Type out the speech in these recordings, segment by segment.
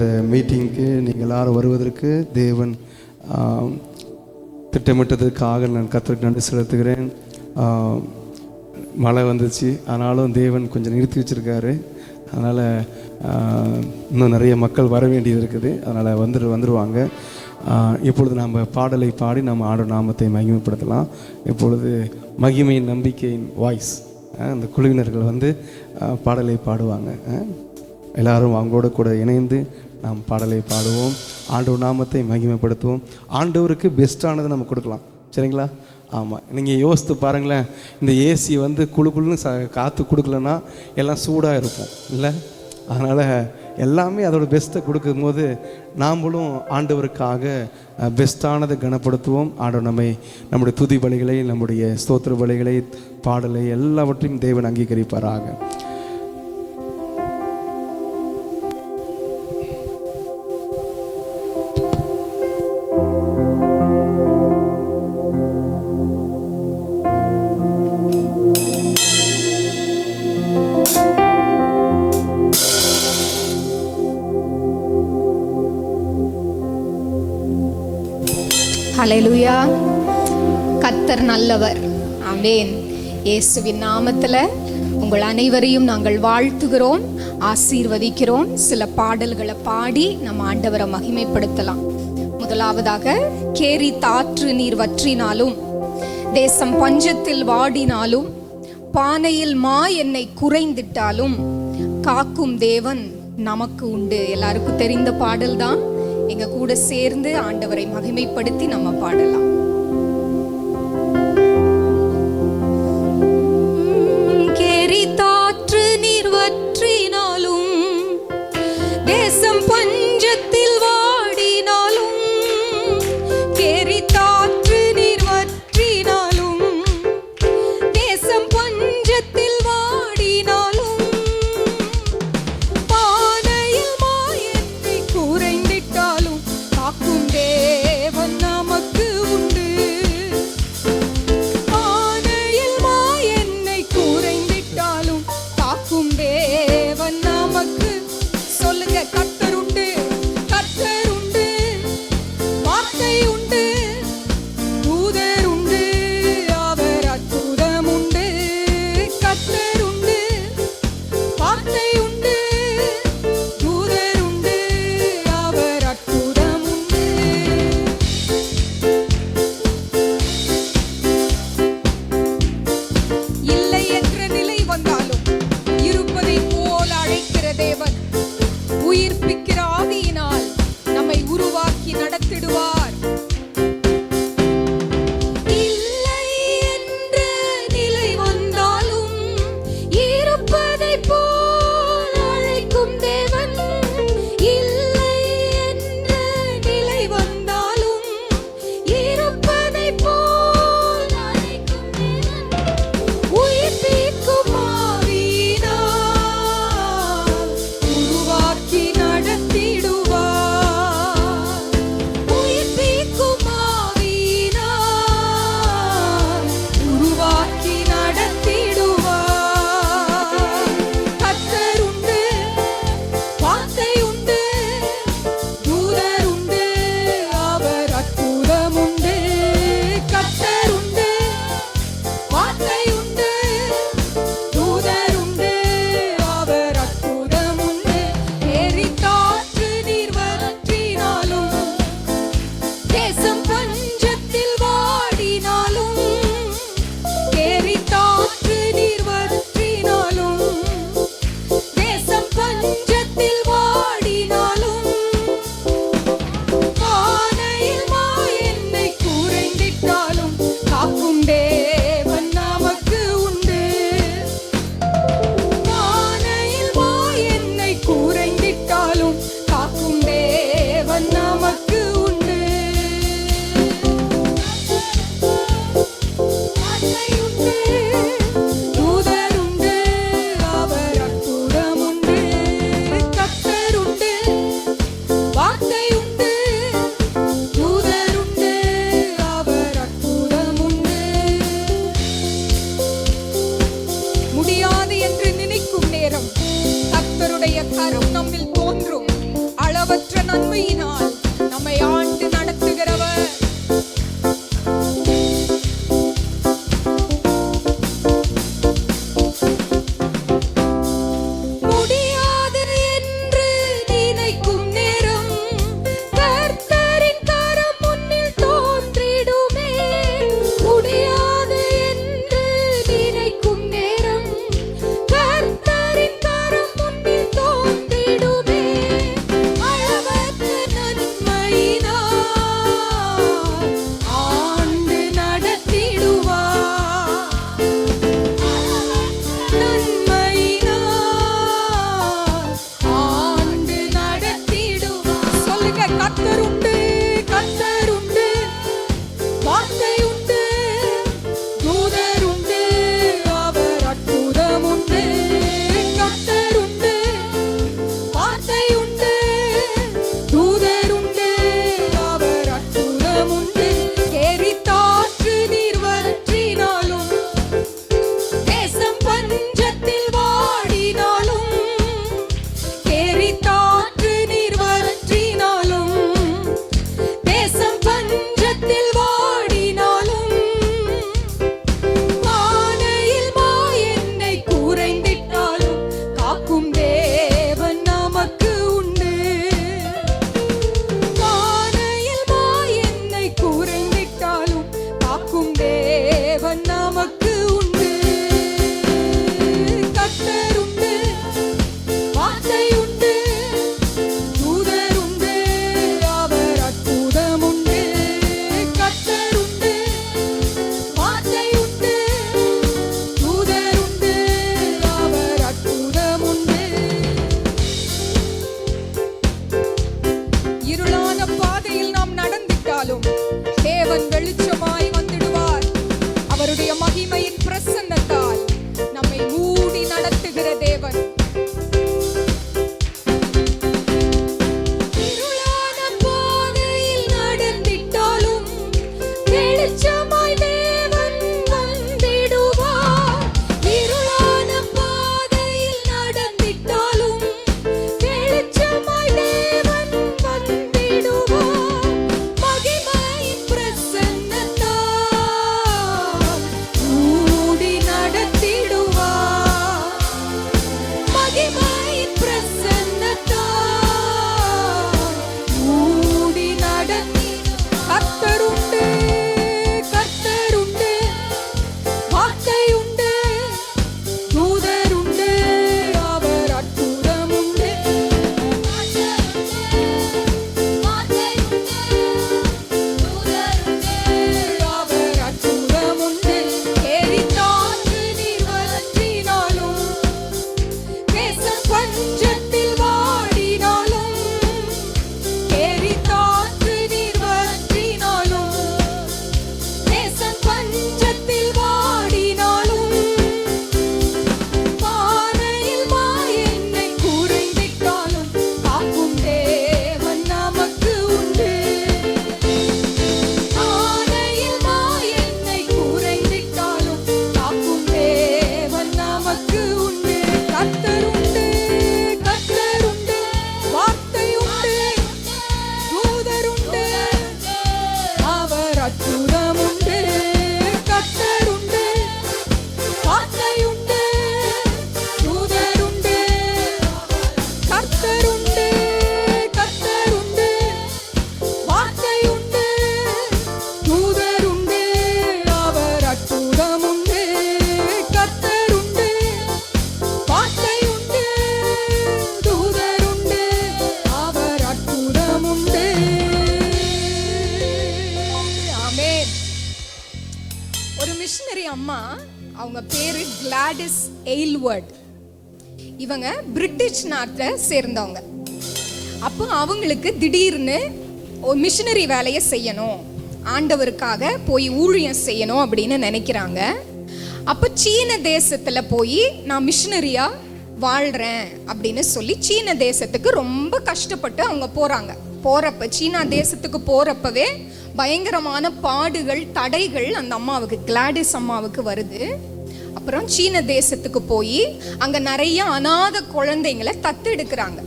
இந்த மீட்டிங்க்கு நீங்கள் எல்லாரும் வருவதற்கு தேவன் திட்டமிட்டதுக்காக நான் கர்த்தருக்கு நன்றி செலுத்துகிறேன். மழை வந்துச்சு, ஆனாலும் தேவன் கொஞ்சம் நிறுத்தி வச்சுருக்காரு. அதனால் இன்னும் நிறைய மக்கள் வர வேண்டியது இருக்குது. அதனால் வந்துடுவாங்க. இப்பொழுது நாம் பாடலை பாடி நம்ம ஆண்டவர் நாமத்தை மகிமைப்படுத்தலாம். இப்பொழுது மகிமையின் நம்பிக்கையின் வாய்ஸ் அந்த குழுவினர்கள் பாடலை பாடுவாங்க. எல்லாரும் அவங்களோட கூட இணைந்து நாம் பாடலை பாடுவோம், ஆண்டவர் நாமத்தை மகிமைப்படுத்துவோம். ஆண்டவருக்கு பெஸ்ட்டானதை நம்ம கொடுக்கலாம். சரிங்களா? ஆமாம், நீங்கள் யோசித்து பாருங்களேன். இந்த ஏசி குழுன்னு காற்று கொடுக்கலன்னா எல்லாம் சூடாக இருப்போம் இல்லை? அதனால் எல்லாமே அதோட பெஸ்ட்டை கொடுக்கும்போது நாம்ளும் ஆண்டவருக்காக பெஸ்ட்டானதை கனப்படுத்துவோம். ஆண்டவர் நம்முடைய துதி பலிகளை, நம்முடைய ஸ்தோத்திர பலிகளை, பாடலை எல்லாவற்றையும் தேவன் அங்கீகரிப்பாராக. ஹல்லேலூயா. கர்த்தர் நல்லவர். ஆமென். இயேசுவின் நாமத்தில் உங்கள் அனைவரையும் நாங்கள் வாழ்த்துகிறோம், ஆசீர்வதிக்கிறோம். சில பாடல்களை பாடி நம்ம ஆண்டவரை மகிமைப்படுத்தலாம். முதலாவதாக, கேரி தாற்று நீர் வற்றினாலும், தேசம் பஞ்சத்தில் வாடினாலும், பானையில் மா எண்ணெய் குறைந்திட்டாலும், காக்கும் தேவன் நமக்கு உண்டு. எல்லாருக்கும் தெரிந்த பாடல் தான். எங்க கூட சேர்ந்து ஆண்டவரை மகிமைப்படுத்தி நம்ம பாடலாம். கேரி தாற்று நீர் வற்றினாலும், தேசம் பஞ்சத்தில் வாடினாலும், கேரி தாற்று நீர் வற்றினாலும், தேசம் பஞ்சத்தில் வாடினாலும், பானையில் மா எண்ணெய் குறைந்திட்டாலும், காக்கும் தேவன் நமக்கு உண்டு. பானையில் மா எண்ணெய் குறைந்திட்டாலும், காக்கும் தேவன் நமக்கு. சொல்லுங்க, கர்த்தர் உண்டு, கர்த்தர் உண்டு, வார்த்தை உண்டு, தூதர் உண்டு, அவர் அற்புதம் உண்டு. கர்த்தர் உண்டு, வார்த்தை உண்டு, தூதர் உண்டு, அவர் அற்புதம் உண்டு. இல்லை என்ற நிலை வந்தாலும் இருப்பதை போல் அழைக்கிற தேவன், உயிர்ப்பிக்கிற ஆவியினால் நம்மை உருவாக்கி நடத்திடுவார். இல்லை என்ற நிலை வந்தாலும் இருப்பதை போல் அழைக்கும் தேவன், இல்லை என்ற நிலை வந்தாலும் இருப்பதை போல் அழைக்கும் தேவன், உயிர்ப்பிக்கும் ஆவியினால் உருவாக்கி நடத்திடுவார். உயிர்ப்பிக்கும் ஆவியினால் உருவாக்கி நடத்திடுவார். கர்த்தர் உண்டு, வார்த்தை உண்டு, தூதர் உண்டு, அவர் அற்புதம் உண்டு. கர்த்தர் உண்டு, வார்த்தை உண்டு, தூதர் உண்டு, அவர் அற்புதம் உண்டு. ஏரி தாற்று நீர் வற்றினாலும், தேசம் பஞ்சத்தில் வாடினாலும், ஏரி தாற்று நீர் வற்றினாலும், தேசம் பஞ்சத்தில் வாடினாலும், பானையில் மா எண்ணெய் குறைந்திட்டாலும், காக்கும் தேவன் நமக்கு உண்டு. பானையில் மா எண்ணெய் குறைந்திட்டாலும், காக்கும் தேவன் நமக்கு உண்டு. வார்த்தை உண்டு, தூதர் உண்டு, அவர் அற்புதம் உண்டு. கர்த்தர் உண்டு, வார்த்தை உண்டு, தூதர் உண்டு, அவர் அற்புதம் உண்டு. முடியாது என்று நினைக்கும் நேரம் கர்த்தருடைய கரம் நம்மில் தோன்றும். அளவு அளவற்ற நன்மையினால் நம்மை ஆண்டு நடத்துகிறவர். தேவன் வெளிச்சமாய் வந்துடுவார். அவருடைய மகிமையின் பிரசன்னத்தால் நம்மை மூடி நடத்துகிற தேவன். இருளான பாதையில் நடந்திட்டாலும் வெளிச்சமாய் தேவன் வந்திடுவார். இருளான பாதையில் நடந்திட்டாலும் வெளிச்சமாய் தேவன் வந்திடுவார். மகிமையின் பிரசன்னத்தால் மூடி நடத்திடுவார். மகிமையின் பிரசன்னத்தால் மூடி நடத்திடுவார். கர்த்தருண்டு, கர்த்தருண்டு, வார்த்தையுண்டு, தூதருண்டு, அவர் அற்புதமுண்டு. அவர் அற்புதமுண்டு. எரித்தாற்று நீர் வற்றினாலும், தேசம் பஞ்சத்தில் வாடினாலும், எரித்தாற்று நீர் வற்றினாலும், தேசம் பஞ்சத்தில் வாடினாலும், பானையில் மாயெண்ணெய் குறைந்திட்டாலும் காக்கும் தேவன் நமக்கு உண்டு. பானையில் மாயெண்ணெய் குறைந்திட்டாலும் காக்கும் தேவன் நமக்கு உண்டு. கர்த்தருண்டு, கர்த்தருண்டு, வார்த்தையுண்டு, தூதருண்டு, அவர் அற்புதமுண்டு. கர்த்தருண்டு, வார்த்தையுண்டு, தூதருண்டு, கர்த்தருண்டு, கர்த்தருண்டு, வார்த்தையுண்டு, தூதருண்டு, அவர் அற்புதமுண்டு. கர்த்தருண்டு, வார்த்தையுண்டு, தூதருண்டு, அவர் அற்புதமுண்டு. ஆமென். ஒரு மிஷனரி அம்மா, அவங்க பேரு கிளாடிஸ் எயில்வர்ட். இவங்க பிரிட்டிஷ் நாட்டை சேர்ந்தவங்க. அப்போ அவங்களுக்கு திடீர்னு ஒரு மிஷனரி வேலையை செய்யணும், ஆண்டவருக்காக போய் ஊழியம் செய்யணும் அப்படின்னு நினைக்கிறாங்க. அப்போ சீன தேசத்தில் போய் நான் மிஷனரியா வாழ்கிறேன் அப்படின்னு சொல்லி சீன தேசத்துக்கு ரொம்ப கஷ்டப்பட்டு அவங்க போகிறாங்க. போகிறப்ப சீனா தேசத்துக்கு போகிறப்பவே பயங்கரமான பாடுகள், தடைகள் அந்த அம்மாவுக்கு, கிளாடிஸ் அம்மாவுக்கு வருது. அப்புறம் சீன தேசத்துக்கு போய் அங்கே நிறைய அநாத குழந்தைங்களை தத்தெடுக்கிறாங்க.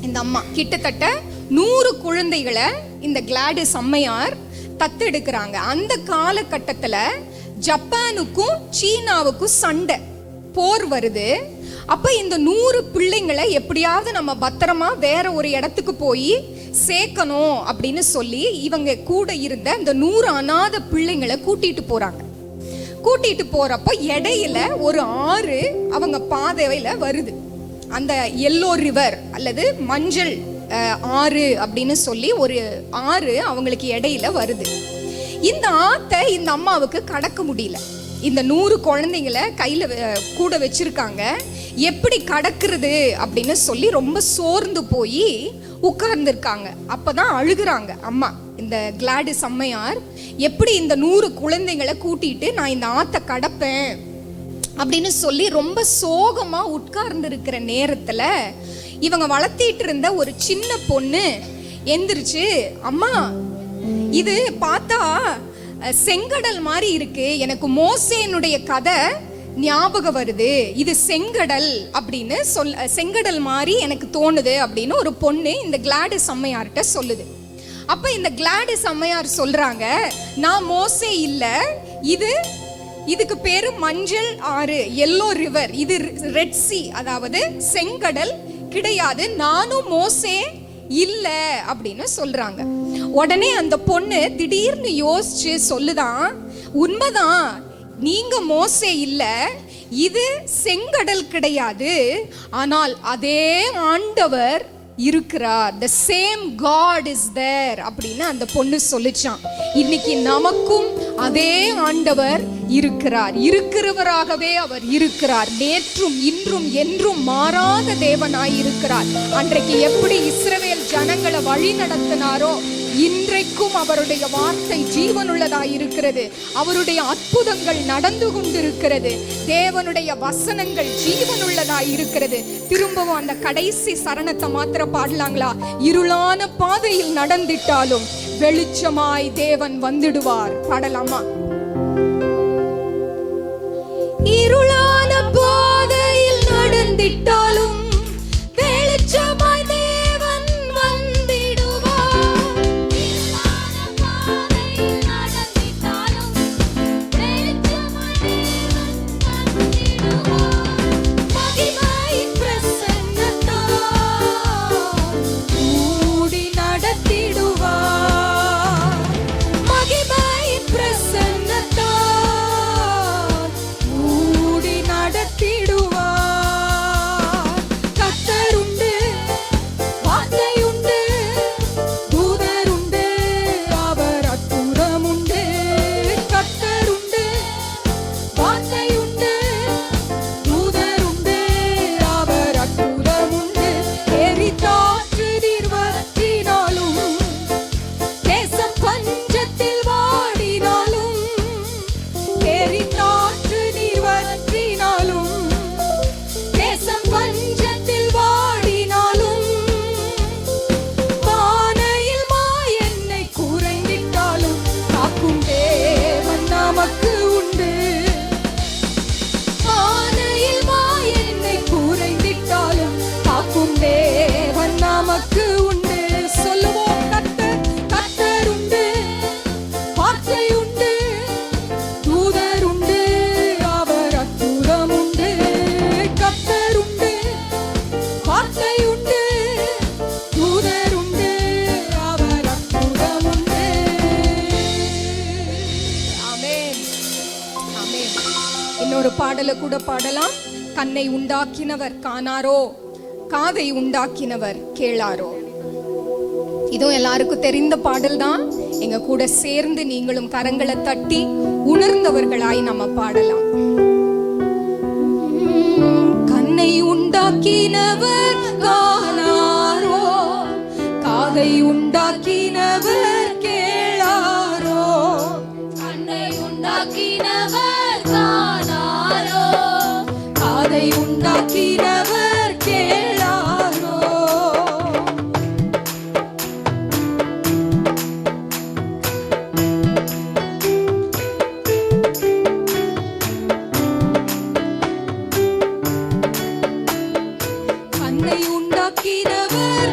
இந்த அம்மா கிட்டத்தட்ட 100 குழந்தைகளை இந்த கிளாடிஸ் அம்மையார் தத்தெடுக்கிறாங்க. அந்த காலகட்டத்துல ஜப்பானுக்கும் சீனாவுக்கும் சண்டை, போர் வருது. அப்ப இந்த 100 பிள்ளைங்களை எப்படியாவது நம்ம பத்திரமா வேற ஒரு இடத்துக்கு போய் சேர்க்கணும் அப்படின்னு சொல்லி இவங்க கூட இருந்த இந்த 100 அநாத பிள்ளைங்களை கூட்டிட்டு போறாங்க. கூட்டிட்டு போறப்ப இடையில ஒரு ஆறு அவங்க பாதையில வருது. அந்த எல்லோ ரிவர் அல்லது மஞ்சள் ஆறு அப்படின்னு சொல்லி ஒரு ஆறு அவங்களுக்கு இடையில வருது. இந்த ஆத்தை இந்த அம்மாவுக்கு கடக்க முடியல. இந்த 100 குழந்தைங்களை கையில கூட வச்சிருக்காங்க. எப்படி கடக்கிறது அப்படின்னு சொல்லி ரொம்ப சோர்ந்து போய் உட்கார்ந்துருக்காங்க. அப்பதான் அழுகுறாங்க அம்மா, இந்த கிளாடிஸ் அம்மையார். எப்படி இந்த 100 குழந்தைங்களை கூட்டிட்டு நான் இந்த ஆத்தை கடப்பேன் அப்படின்னு சொல்லி ரொம்ப சோகமா உட்கார்ந்து இருக்கிற நேரத்துல இவங்க வளர்த்திட்டு இருந்த ஒரு சின்ன பொண்ணு எந்திரிச்சு, அம்மா இது பார்த்தா செங்கடல் மாதிரி இருக்கு, எனக்கு மோசேனுடைய கதை ஞாபகம் வருது, இது செங்கடல் அப்படின்னு செங்கடல் மாதிரி எனக்கு தோணுது அப்படின்னு ஒரு பொண்ணு இந்த கிளாடிஸ் அம்மையார்கிட்ட சொல்லுது. அப்ப இந்த கிளாடிஸ் அம்மையார் சொல்றாங்க, நான் மோசே இல்ல, இதுக்கு பேரு மஞ்சள் ஆறு, எல்லோ ரிவர், இது ரெட் சி, அதாவது செங்கடல் கிடையாது, நானும் மோசே இல்ல அப்படின்னு சொல்றாங்க. உடனே அந்த பொண்ணு திடீர்னு யோசிச்சு சொல்லுதான், உண்மைதான், நீங்க மோசே இல்ல, இது செங்கடல் கிடையாது, ஆனால் அதே ஆண்டவர் இருக்கிறார், the same God is there அப்படின்னு அந்த பொண்ணு சொல்லிச்சான். இன்னைக்கு நமக்கும் அதே ஆண்டவர் இருக்கிறார், இருக்கிறவராகவே அவர் இருக்கிறார், நேற்றும் இன்றும் என்றும் மாறாத தேவனாய் இருக்கிறார். அன்றைக்கு எப்படி இஸ்ரவேல் ஜனங்களை வழி நடத்தினாரோ இன்றைக்கும் அவருடைய வார்த்தை ஜீவனுள்ளதாய் இருக்கிறது. அவருடைய அற்புதங்கள் நடந்து கொண்டிருக்கிறது. தேவனுடைய வசனங்கள் ஜீவனுள்ளதாய் இருக்கிறது. திரும்பவும் அந்த கடைசி சரணத்தை மாத்திர பாடலாங்களா? இருளான பாதையில் நடந்திட்டாலும் வெளிச்சமாய் தேவன் வந்துடுவார். பாடலாமா? இருளான பாதையில் நடந்திட்டாலும் வெளிச்சமாய் தேவன் வந்திடுவார். இருளான பாதையில் நடந்திட்டாலும் வெளிச்சமாய் தேவன் வந்திடுவார். மகிமையின் பிரசன்னத்தால் கூடி நடத்திடுவார். மகிமையின் பிரசன்னத்தால் கூடி நடத்திடுவார். கர்த்தருண்டு, வார்த்தையுண்டு, தூதருண்டு, அவர் அற்புதமுண்டு. கர்த்தருண்டு, வார்த்தையுண்டு, தூதருண்டு, அவர் அற்புதமுண்டு. எரித்தாற்று நிர்வத்தினாலும் தேசம் பஞ்சத்தில் வாடினாலும், எரித்தாற்று நிர்வத்தினாலும் தேசம் பஞ்சத்தில் வாடினாலும், வானையில் மாயெண்ணை குறைந்திட்டாலும் காக்கும் தேவன் நமக்கு உண்டு. வானையில் மாயெண்ணை குறைந்திட்டாலும் காக்கும் தேவன் நமக்கு உண்டு. சொல்லுவோம், கர்த்தருண்டு, வார்த்தையுண்டு, தூதருண்டு, அவர் அற்புதமுண்டு. கர்த்தருண்டு, வார்த்தையுண்டு, தூதருண்டு, அவர் அற்புதமுண்டு. ஆமென், ஆமென். இன்னொரு பாடலை கூட பாடலாம். கண்ணை உண்டாக்கினவர் காணாரோ, காதை உண்டாக்கினவர் கேளாரோ. இதுவும் எல்லாருக்கும் தெரிந்த பாடல் தான். எங்க கூட சேர்ந்து நீங்களும் கரங்களை தட்டி உணர்ந்தவர்களாய் நம்ம பாடலாம். கண்ணை உண்டாக்கினவர் காணாரோ, காதை உண்டாக்கினவர் கேளாரோ. கண்ணை உண்டாக்கினவர் காணாரோ, காதை உண்டாக்கினவர் கேளாரோ. கண்ணை உண்டாக்கினவர்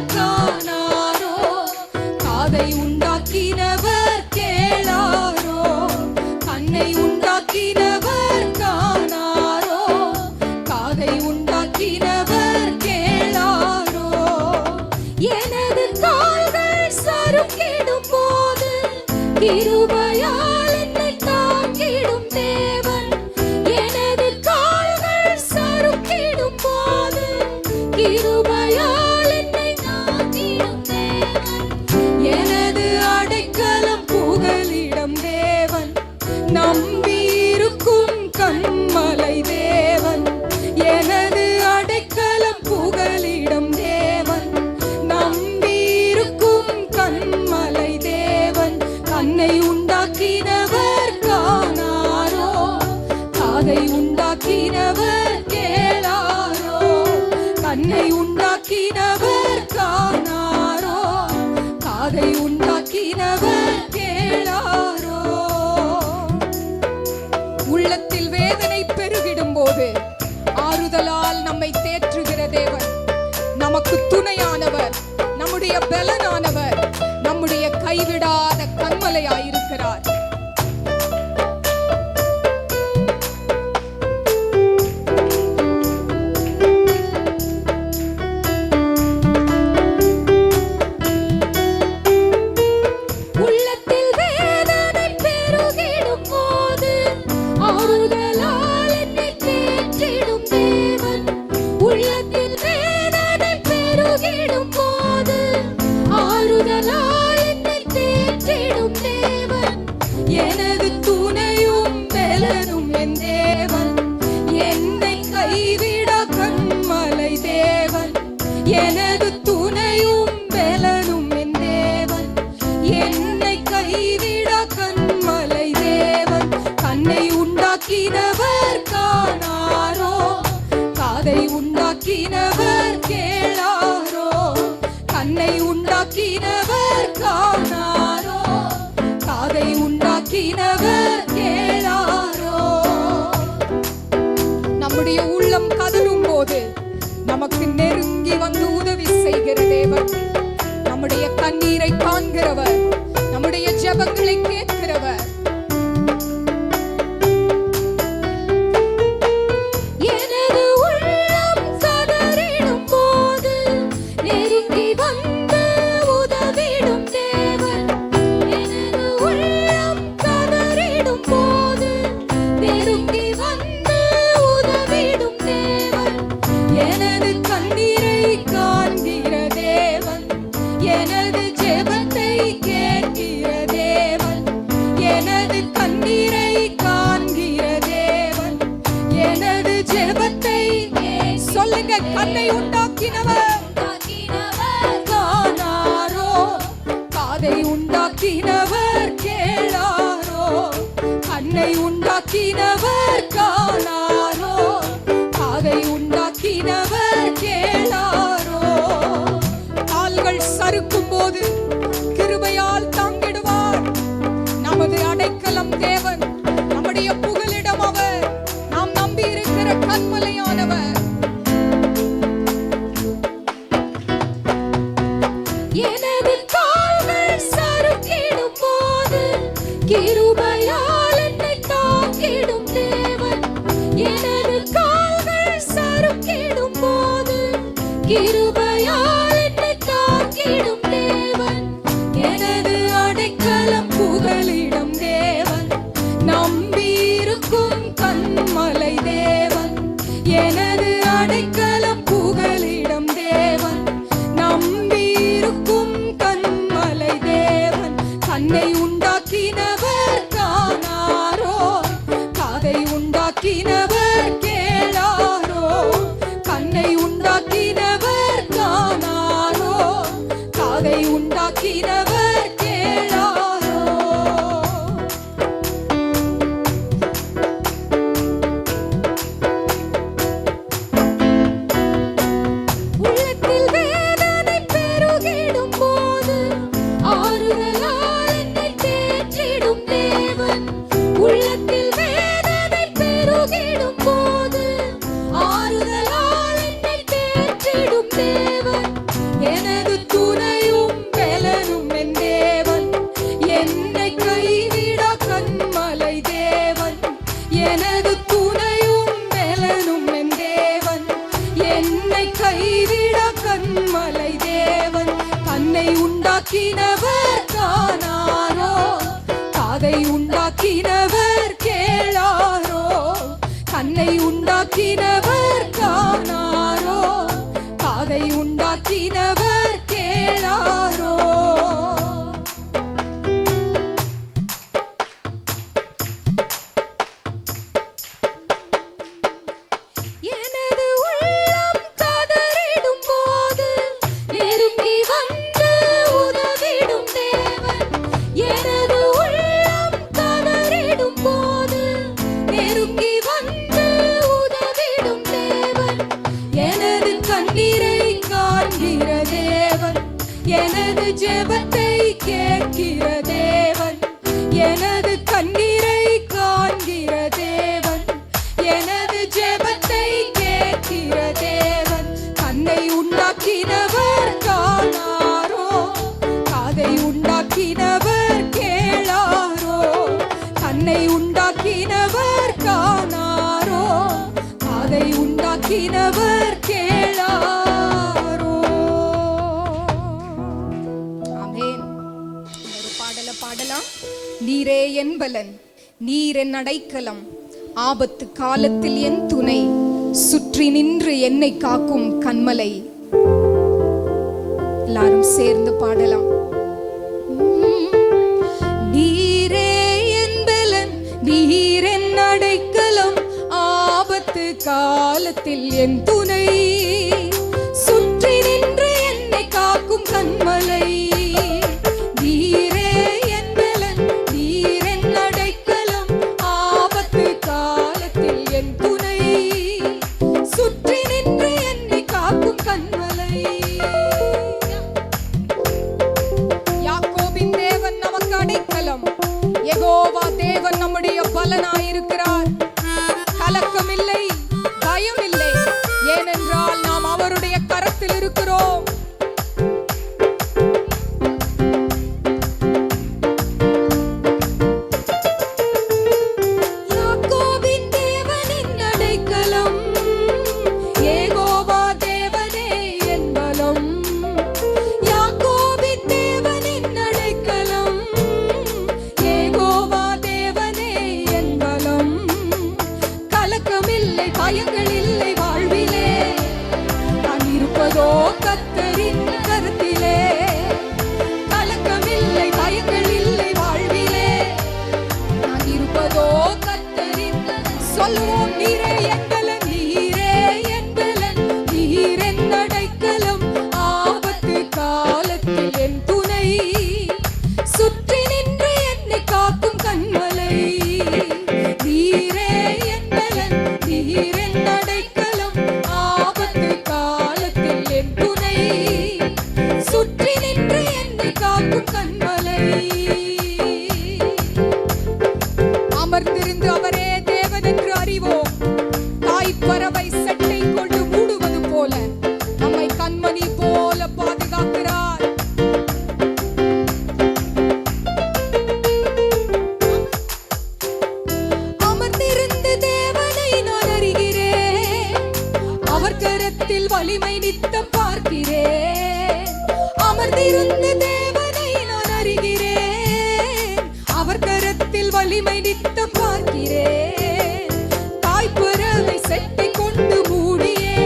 கிருபையால் என்னை தாங்கிடும் தேவன். எனது கால்கள் சறுக்கிடும் போது கிருபையால் என்னை தாங்கிடும் தேவன். எனது அடைக்கலம் புகலிடம் தேவன். நம்பியிருக்கும் கண்மலை தேவன். எனது அடைக்கலம் புகலிடம் தேவன். நம்பியிருக்கும் கண்மலை தேவன். கண்ணை உண்டாக்கினவர் காணாரோ, காதை உண்டாக்கினவர் கேளாரோ. கண்ணை உண்டாக்கினவர் காணாரோ, காதை உண்டாக்கினவர் கேளாரோ. உள்ளத்தில் வேதனை பெருகிடும் போது ஆறுதலால் நம்மை தேற்றுகிற தேவன், நமக்கு துணையானவர், நம்முடைய பலனானவர், நம்முடைய கைவிடாத கண்மலையாயிருக்கிறார். உள்ளத்தில் வேதனை பெருகிடும் போது ஆறுதலால் என்னை தேற்றிடும் தேவன். உள்ளத்தில் வேதனை பெருகிடும் போது ஆறுதலால் என்னை தேற்றிடும் தேவன். எனது துணையும் பலனும் என் தேவன். என்னை கைவிட கண்மலை தேவன். எனது துணையும் பலனும் என் தேவன். என்னை கைவிட கண்மலை தேவன். கண்ணை உண்டாக்கினவர் காணாரோ, காதை உண்டாக்கினவர் கேளாரோ. கண்ணை உண்டாக்கினவர் காணாரோ, காதை உண்டாக்கினவர் கேளாரோ. நம்முடைய உள்ளம் கதறும் போது நமக்கு நெருங்கி வந்து உதவி செய்கிற தேவன். நம்முடைய கண்ணீரை காண்கிறவர், நம்முடைய ஜெபங்களை கேட்கிறவர். எனது உள்ளம் கதறிடும் போது நெருங்கி வந்து உதவிடும் தேவன். எனது உள்ளம் கதறிடும் போது நெருங்கி வந்து உதவிடும் தேவன். எனது கண்ணீரை காண்கிற தேவன். எனது ஜெபத்தை கேட்கிற தேவன். எனது கண்ணீரை காண்கிற தேவன். எனது ஜெபத்தை சொல்லுங்க. கண்ணை உண்டாக்கினவர் காணாரோ, காதை உண்டாக்கினவர் கேளாரோ. கண்ணை உண்டாக்கினவர் காணாரோ, காதை உண்டாக்கினவர் கேளாரோ. கால்கள் சறுக்கும் போது கிருபையால் தாங்கிடுவார். நமது அடைக்கலம் தேவன், நம்முடைய புகலிடம் அவர். நாம் நம்பி இருக்கிற கண்மலையானவர். எனது கால்கள் சறுக்கிடும் போது கிருபையால் என்னை தாங்கிடும் தேவன். எனது கால்கள் சறுக்கிடும் போது கிருபையால் என்னை தாங்கிடும் தேவன். எனது அடைக்கலம் புகலிடம் தேவன். நம்பியிருக்கும் கண்மலை தேவன். எனது அடைக்கலம் புகலிடம் தேவன். நம்பியிருக்கும் கண்மலை தேவன். கண்ணை உண்டாக்கினவர் காணாரோ, காதை உண்டாக்கினவர் கேளாரோ. கண்ணை உண்டாக்கினவர் காணாரோ, காதை உண்டாக்கினவர் கேளாரோ. உள்ளத்தில் வேதனை பெருகிடும் போது ஆறுதலால் என்னை தேற்றிடும் தேவன். உள்ளத்தில் வேதனை பெருகிடும் போது ஆறுதலால் என்னை தேற்றிடும் தேவன். எனது துணையும் பலனும் என் தேவன். என்னை கைவிட கண்மலை தேவன். எனது துணையும் பலனும் என் தேவன். என்னை கைவிட கண்மலை தேவன். கண்ணை உண்டாக்கினவர் காணாரோ, அதை உண்டாக்கினவர் கேளாரோ, கண்ணை உண்டாக்கினவர் காணாரோ, அதை உண்டாக்கினவர் கேளாரோ. எனது உள்ளம் கதறிடும் போது நெருங்கி வந்து உதவிடும் தேவன். எனது உள்ளம் கதறிடும் போது நெருங்கி வந்து உதவிடும் தேவன். எனது கண்ணீரை காண்கிற தேவன், எனது ஜெபத்தை கேட்கிற தேவன். எனது கண்ணீரை காண்கிற தேவன், எனது ஜெபத்தை கேட்கிற தேவன். கண்ணை உண்டாக்கினவர் காணாரோ, காதை உண்டாக்கினவர் கேளாரோ, கண்ணை உண்டாக்கினவர் காணாரோ, காதை உண்டாக்கினவர் கேளாரோ. ஆமென். ஒரு பாடல பாடலாம். நீரே என் பலன், நீர் என் அடைக்கலம், ஆபத்து காலத்தில் என் துணை, சுற்றி நின்று என்னை காக்கும் கண்மலை. எல்லாரும் சேர்ந்து பாடலாம். நீரே என் பலன், நீர் என் அடைக்கலம், ஆபத்து காலத்தில் என் துணை, சுற்றி நின்று என்னை காக்கும் கண்மலை. நீரே என் பலன், நீர் என் அடைக்கலம், ஆபத்து காலத்தில் என் துணை, சுற்றி நின்று என்னை காக்கும் கண்மலை. யாக்கோபின் தேவன் நமக்கு அடைக்கலம், யெகோவா தேவன் நம்முடைய பலனாயிருக்கிறார். கலக்கமில்லை, பயமில்லை, ஏனென்றால் நாம் அவருடைய கரத்தில் இருக்கிறோம். யாக்கோபின் தேவனின் அடைக்கலம், யெகோவா தேவனே என் பலம். யாக்கோபின் தேவனின் அடைக்கலம், யெகோவா தேவனே என் பலம். கலக்கமில்லை, பயங்கள் இல்லை வாழ்விலே, நான் இருப்பதோ கர்த்தரின் கரத்திலே. கலக்கமில்லை, பயங்கள் இல்லை வாழ்விலே, நான் இருப்பதோ கர்த்தரின். சொல்லுவோம். நீரே என் பலன், நீரே என் பலன், நீர் என் அடைக்கலம், ஆபத்து காலத்தில் என் துணை, சுற்றி நின்று என்னை காக்கும் கண்மலை. நீரே என் பலன், நீர் என் அடைக்கலம், ஆபத்து காலத்தில் என் துணை, சுற்றி நின்று என்னை காக்கும் கண்மலை. அமர்ந்திருந்து அவரே தேவன் என்று அறிவோம். தாய்ப்பறவை சட்டை கொண்டு மூடுவது போல நம்மை கண்மணி போல பாதுகாக்கிறார். அமர்ந்திருந்து தேவனை நான் அறிகிறேன், அவர் கரத்தில் வலிமை நித்தம் பார்க்கிறேன். அமர்ந்திருந்து தேவனை நான் அறிகிறேன், அவர் கரத்தில் வலிமை நித்தம் பார்க்கிறேன். தாய்ப்பறவை செட்டை கொண்டு மூடியே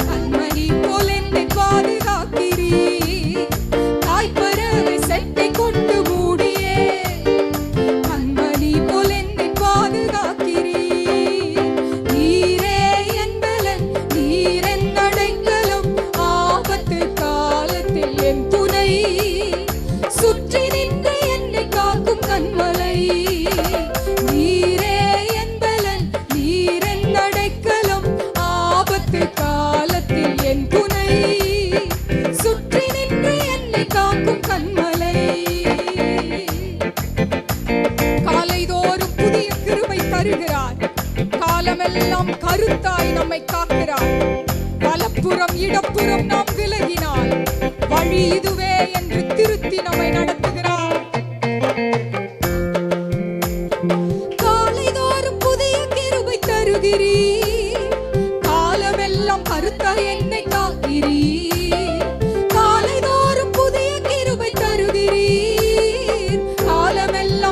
கண்மணி போல் என்னை பாதுகாக்கிறீர். தாய்ப்பறவை செட்டை கொண்டு மூடியே கண்மணி போல் என்னை பாதுகாக்கிறீர். நீரே என் பலன், நீர் என் அடைக்கலம், ஆபத்து காலத்தில் என் துணை, சுற்றி நின்று என்னை காக்கும் கண்மலை. நீரே என் பலன், நீர் என் அடைக்கலம், ஆபத்து காலத்தில் என் துணை, சுற்றி நின்று என்னை காக்கும் கண்மலை. காலைதோறும் புதிய கிருபை தருகிறார், காலமெல்லாம் கருத்தாய் நம்மை காக்கிறார். வலப்புறம் இடப்புறம் நாம் விலகினால் வழி இதுவே என்று திருத்தி நம்மை நடத்துகிறார். காலைதோறும் புதிய கிருபை தருகிறீர், காலமெல்லாம் கருத்தாய் என்னை காக்கிறீர். காலைதோறும் புதிய கிருபை தருகிறீர், காலமெல்லாம்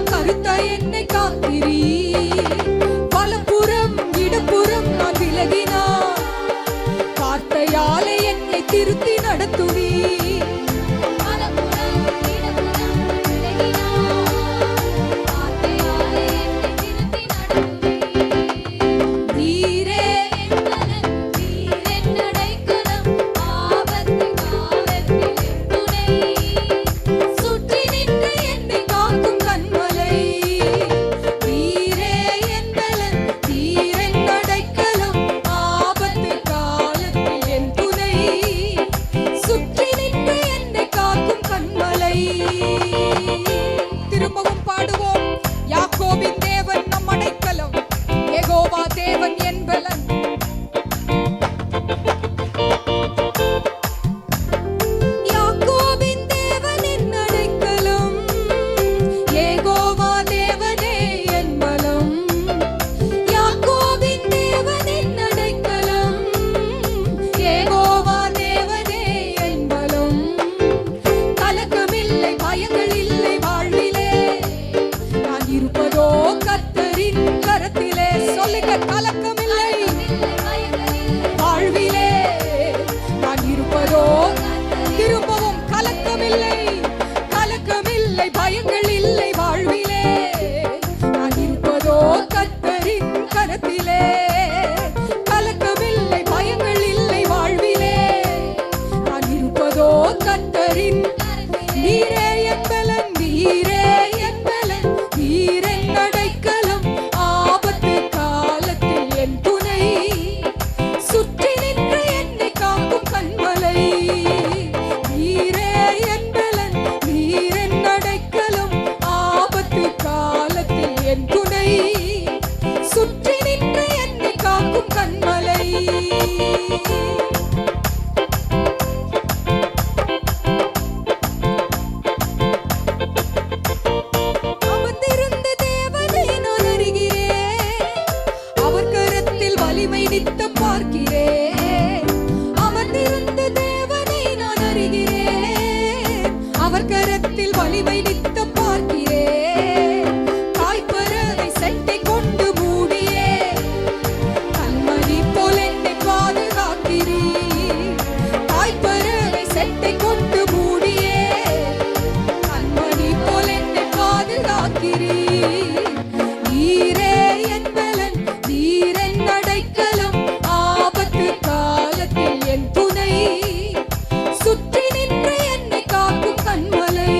கலக்கமில்லை, கலக்கமில்லை, பயங்கள் இல்லை வாழ்விலே. நான் இருப்பதோ கர்த்தரின் கரத்திலே. கலக்கமில்லை, பயங்கள் இல்லை வாழ்விலே. நான் இருப்பதோ கர்த்தரின். நீரே என் பலன், நீரே என் பலன், நீரென் அடைக்கலம், ஆபத்து காலத்தில் என் துணை. சுற்றி நின்று என்னை காக்கும் கண்மலை. நீரே என் பலன், நீரென் அடைக்கலம், ஆபத்து காலத்தில் என் துணை. சுற்றி நின்று என்னை காக்கும் கண்மலை. நித்தம் பார்க்கிறேன், அமர்ந்திருந்த தேவனை நான் அறிகிறேன். அவர் கரத்தில் வலிமை நித்தம் பார்க்கிறேன். தாய்ப்பறவை செட்டை கொண்டு மூடியே கண்மணி போல் என்னை பாதுகாக்கிறீர். தாய்ப்பறவை செட்டை கொண்டு மூடியே கண்மணி போல் என்னை பாதுகாக்கிறீர். நீரே என் பலன், நீரென் அடைக்கலம், ஆபத்து காலத்தில் என் துணை. சுற்றி நின்று என்னை காக்கும் கண்மலை.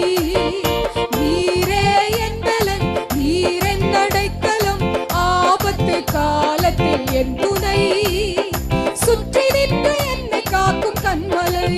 நீரே என் பலன், நீரென் அடைக்கலம், ஆபத்து காலத்தில் என் துணை. சுற்றி நின்று என்னை காக்கும் கண்மலை.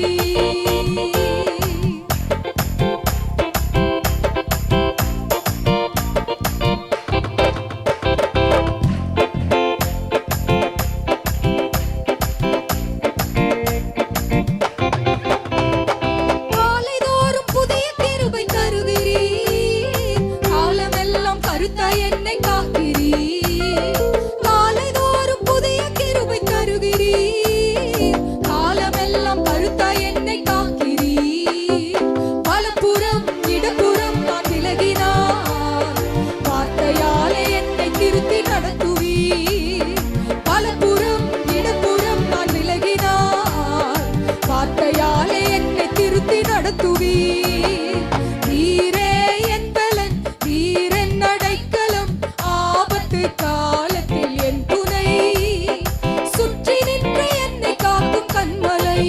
என்னை காக்கிறீர், காலைதோறும் புதிய கிருபை தருகிறீர். காலமெல்லாம் கருத்தா என்னை காக்கிறீர். வலப்புறம் இடப்புறம் நான் விலகினார், வார்த்தையாலே என்னை திருத்தி நடத்துவீர். வலப்புறம் இடப்புறம் நான் விலகினார், வார்த்தையாலே என்னை திருத்தி நடத்துவீர். நீரே என் பலன், நீரென் அடைக்கலம், ஆபத்து காலத்தில் என் துணை. சுற்றி நின்று என்னை காக்கும் கண்மலை.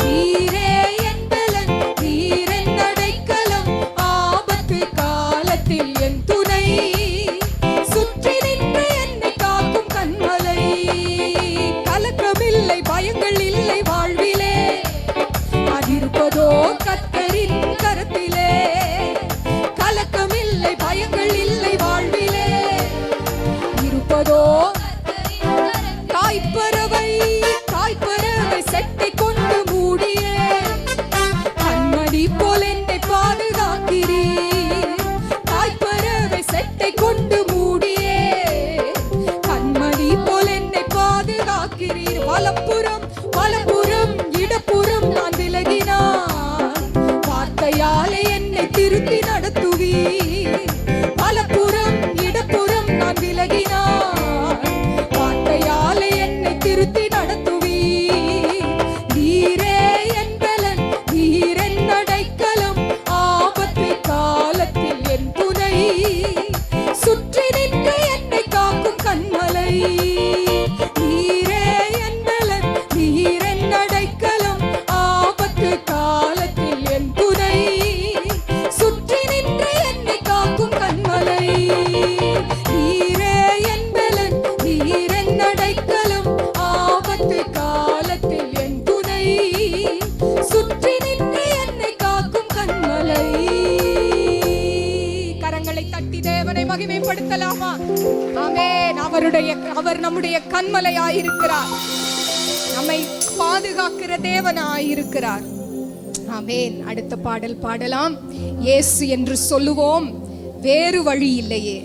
நீரே என் பலன், நீரென் அடைக்கலம், ஆபத்து காலத்தில் என் துணை. சுற்றி நின்று என்னை காக்கும் கண்மலை. கலக்கமில்லை, பயங்கள் இல்லை வாழ்விலே. நான் இருப்பதோ கர்த்தரின் கரத்திலே. கலக்கமில்லை, பயங்கள் இல்லை வாழ்விலே. இருப்பதோ தாய்ப்பறவை, தாய்ப்பறவை செட்டை கொண்டு மூடியே கண்மணி போல் என்னை பாதுகாக்கிறீர். தாய்ப்பறவை செட்டை கொண்டு மூடியே கண்மணி போல் என்னை பாதுகாக்கிறீர். வலப்புறம் வலப்புறம் இடப்புறம் நான் விலகினார், வார்த்தையாலே என்னை திருத்தி நடத்துவீர். வலப்புறம் இடப்புறம் நான் விலகினார், வார்த்தையாலே என்னை திருத்தி நடத்துவீர். நீரே என் பலன், நீரென் அடைக்கலம், ஆபத்து காலத்தில் என் துணை. சுற்றி நின்று என்னை காக்கும் கண்மலை. நீரே என் பலன், நீரென் அடைக்கலம், ஆபத்து காலத்தில் என் துணை. சுற்றி நின்று என்னை காக்கும் கண்மலை. நீரே என் பலன், நீரென் அடைக்கலம், ஆபத்து காலத்தில் என் துணை. சுற்றி நின்று என்னை காக்கும் கண்மலை. கரங்களை தட்டி தேவனை மகிமைப்படுத்தலாமா? ஆமென். அவர் நம்முடைய கண்மலையாயிருக்கிறார், நம்மை பாதுகாக்கிற தேவனாயிருக்கிறார். ஆமென். அடுத்த பாடல் பாடலாம். இயேசு என்று சொல்லுவோம், வேறு வழி இல்லையே,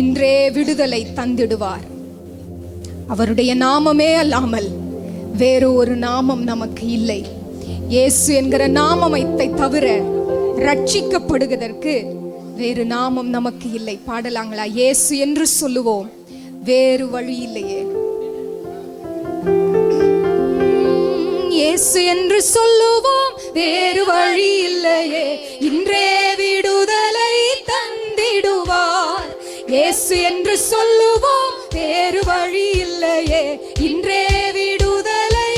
இன்றே விடுதலை தந்திடுவார். அவருடைய நாமமே அல்லாமல் வேறு ஒரு நாமம் நமக்கு இல்லை. இயேசு என்கிற நாமத்தை தவிர ரட்சிக்கப்படுவதற்கு வேறு நாமம் நமக்கு இல்லை. பாடலாங்களா? இயேசு என்று சொல்லுவோம், வேறு வழி இல்லையே. இயேசு என்று சொல்லுவோம், வேறு வழி இல்லையே. இன்றே விடுதலை தந்திடுவார். இயேசு என்று சொல்லுவோம், வேறு வழி இல்லையே. இன்றே விடுதலை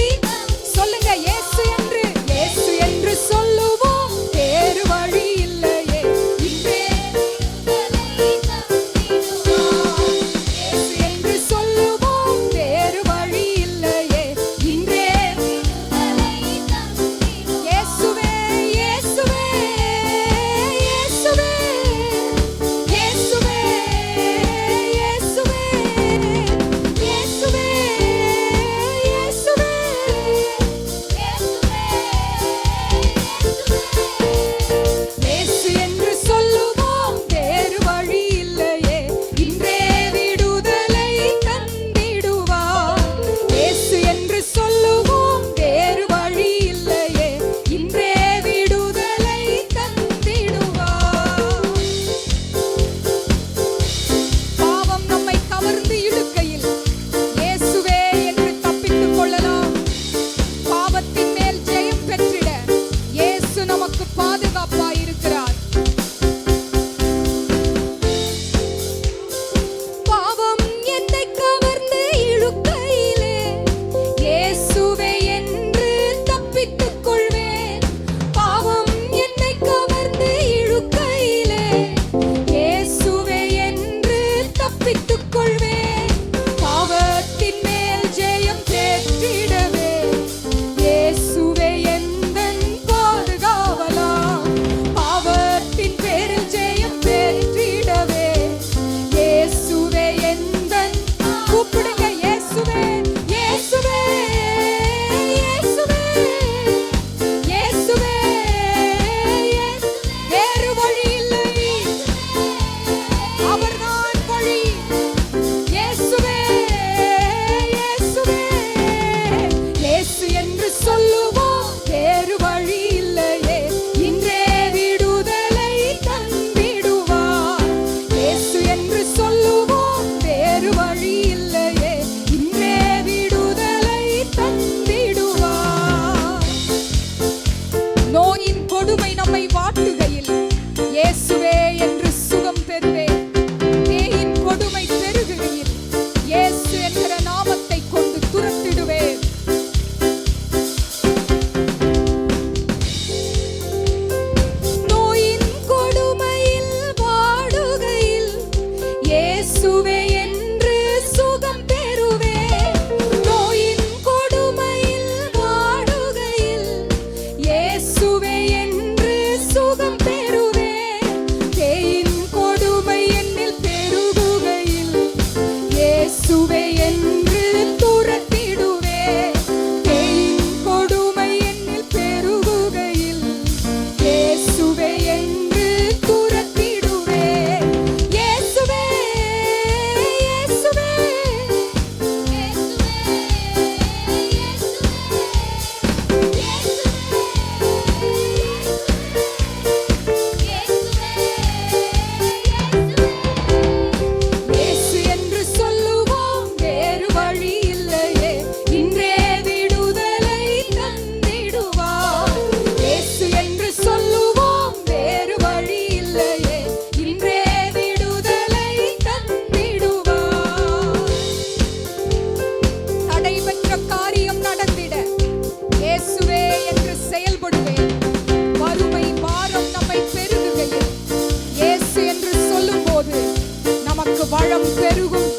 சொல்லுங்க. இயேசு என்று சொல்லுவோம், வேறு வழி இல்லையே. இன்றே விடுதலை தந்திடுவார். இயேசு என்று சொல்லுவோம், வேறு வழி இல்லையே. இன்றே விடுதலை தந்திடுவார். இயேசுவே இயேசுவே இயேசுவே இயேசுவே இயேசுவே இயேசுவே இயேசுவே இயேசு என்று சொல்லுவோம், வேறு வழி இல்லையே. இன்றே விடுதலை தந்திடுவார். இயேசு என்று சொல்லுவோம், வேறு வழி இல்லையே. இன்றே விடுதலை தந்திடுவார். பாவம் நம்மை கவர்ந்து இழுக்கையில் இயேசுவே என்று தப்பித்துக் கொள்ளலாம். பாவத்தின் மேல் ஜெயம் பெற்றிட இயேசு நமக்கு பாதுகாப்பாயிருக்கிறார். பாவம் என்னை கவர்ந்து இழுக்கையிலே இயேசுவே என்று தப்பித்துக் கொள்வேன். பாவம் என்னை கவர்ந்து இழுக்கையிலே இயேசுவே என்று தப்பித்துக் கொள்வேன். பாவத்தின் மேல் ஜெயம் பெற்றிடவே இயேசுவே எந்தன் பாதுகாவலாம். பாவத்தின் பேரில் ஜெயம் பெற்றிடவே இயேசுவே எந்தன் கூப்பிடுங்க. இயேசுவே இயேசுவே இயேசுவே இயேசுவே வேறு வழி இல்லை, அவர்தான் வழி. இயேசுவே இயேசுவே இயேசு என்று சொல்லுவோம், வேறு வழி இல்லையே. இன்றே விடுதலை தந்திடுவார். இயேசு என்று சொல்லுவோம், வேறு வழி இல்லையே. இன்றே விடுதலை தந்திடுவார். நோயின் கொடுமை நம்மை வாட்டுகையில் இயேசுவே என்று சுகம் பெறுவேன். பேயின் கொடுமை பெருகுகையில் இயேசு என்கிற நாமத்தை கொண்டு துரத்திடுவேன். நோயின் கொடுமையில் வாடுகையில் இயேசுவே என்று சுகம் பெறுவேன். நோயின் கொடுமையில் வாடுகையில் இயேசுவே என்று சுகம் பெறுவேன். பேயின் கொடுமை என்னில் பெருகுகையில் இயேசுவே என்று துரத்திடுவேன். பேயின் கொடுமை என்னில் பெருகுகையில் இயேசுவே என்று துரத்திடுவேன். இயேசுவே இயேசுவே இயேசு என்று சொல்லுவோம், வேறு வழி இல்லையே. இன்றே விடுதலை தந்திடுவார். இயேசு என்று சொல்லுவோம், வேறு வழி இல்லையே. இன்றே விடுதலை தந்திடுவார். தடைபெற்ற காரியம் நடந்திட இயேசுவே என்று செயல்படுவேன். வறுமை பாரம் நம்மை பெருகுகையில் இயேசு என்று சொல்லும்போது நமக்கு வளம் பெருகும்.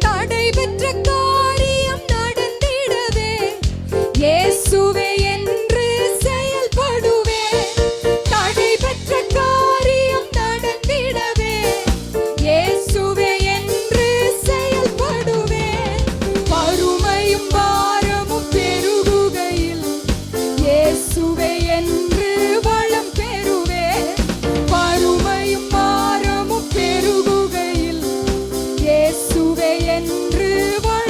தடைபெற்ற காரியம் நடந்திடவே இயேசுவே என்று செயல்படுவேன். தடைபெற்ற காரியம் நடந்திடவே இயேசுவே என்று செயல்படுவேன். வறுமையும் பாரமும் பெருகுகையில் இயேசுவே என்று வளம் பெறுவேன். வறுமையும் பாரமும் பெருகுகையில் இயேசுவே என்று வளம்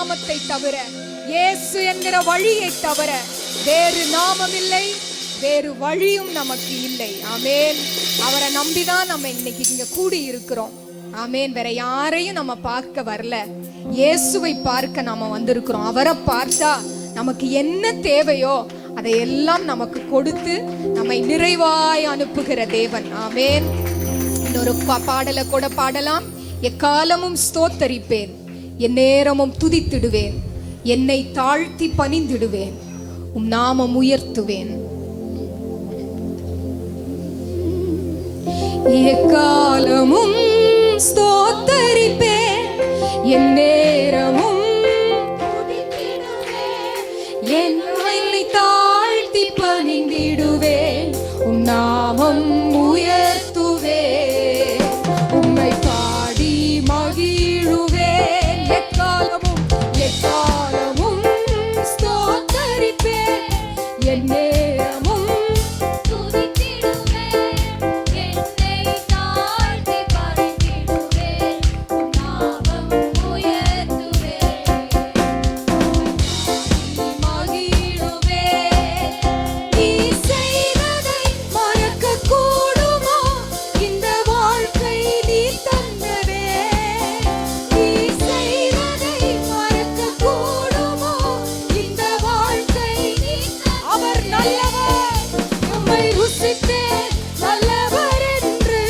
நாமத்தை தவிர, இயேசு என்கிற வழியை தவிர வேறு நாமம் இல்லை, வேறு வழியும் நமக்கு இல்லை. ஆமென். அவரை நம்பிதான் நம்ம இன்னைக்கு இங்க கூடி இருக்கிறோம். ஆமென். வேற யாரையும் நம்ம பார்க்க வரல, இயேசுவை பார்க்க நாம வந்திருக்கிறோம். அவரை பார்த்தா நமக்கு என்ன தேவையோ அதையெல்லாம் நமக்கு கொடுத்து நம்மை நிறைவாய் அனுப்புகிற தேவன். ஆமென். இன்னொரு பாடலை கூட பாடலாம். எக்காலமும் ஸ்தோத்தரிப்பேன், என் நேரமும் துதித்திடுவேன், என்னை தாழ்த்தி பணிந்திடுவேன், உம் நாமம் உயர்த்துவேன். எக்காலமும் ஸ்தோத்தரிப்பேன், என் நேரமும் துதித்திடுவேன், என்னை தாழ்த்தி பணிந்திடுவேன், உம் நாமம் உயர்த்துவேன், உம்மை பாடி மகிழுவேன். எக்காலமும் எக்காலமும் ஸ்தோத்தரிப்பேன், என் நேரமும் துதித்திடுவேன், என்னை தாழ்த்தி பணிந்திடுவேன், உம் நாமம் உயர்த்துவேன், மகிழுவேன். நீ செய்ததை மறக்கக் கூடுமோ? இந்த வாழ்க்கை நீ தந்ததே. நீ செய்ததை மறக்கக் கூடுமோ? இந்த வாழ்க்கை நீ தந்ததே. அவர் நல்லவர், நம்மை ருசித்தேன் நல்லவர் என்று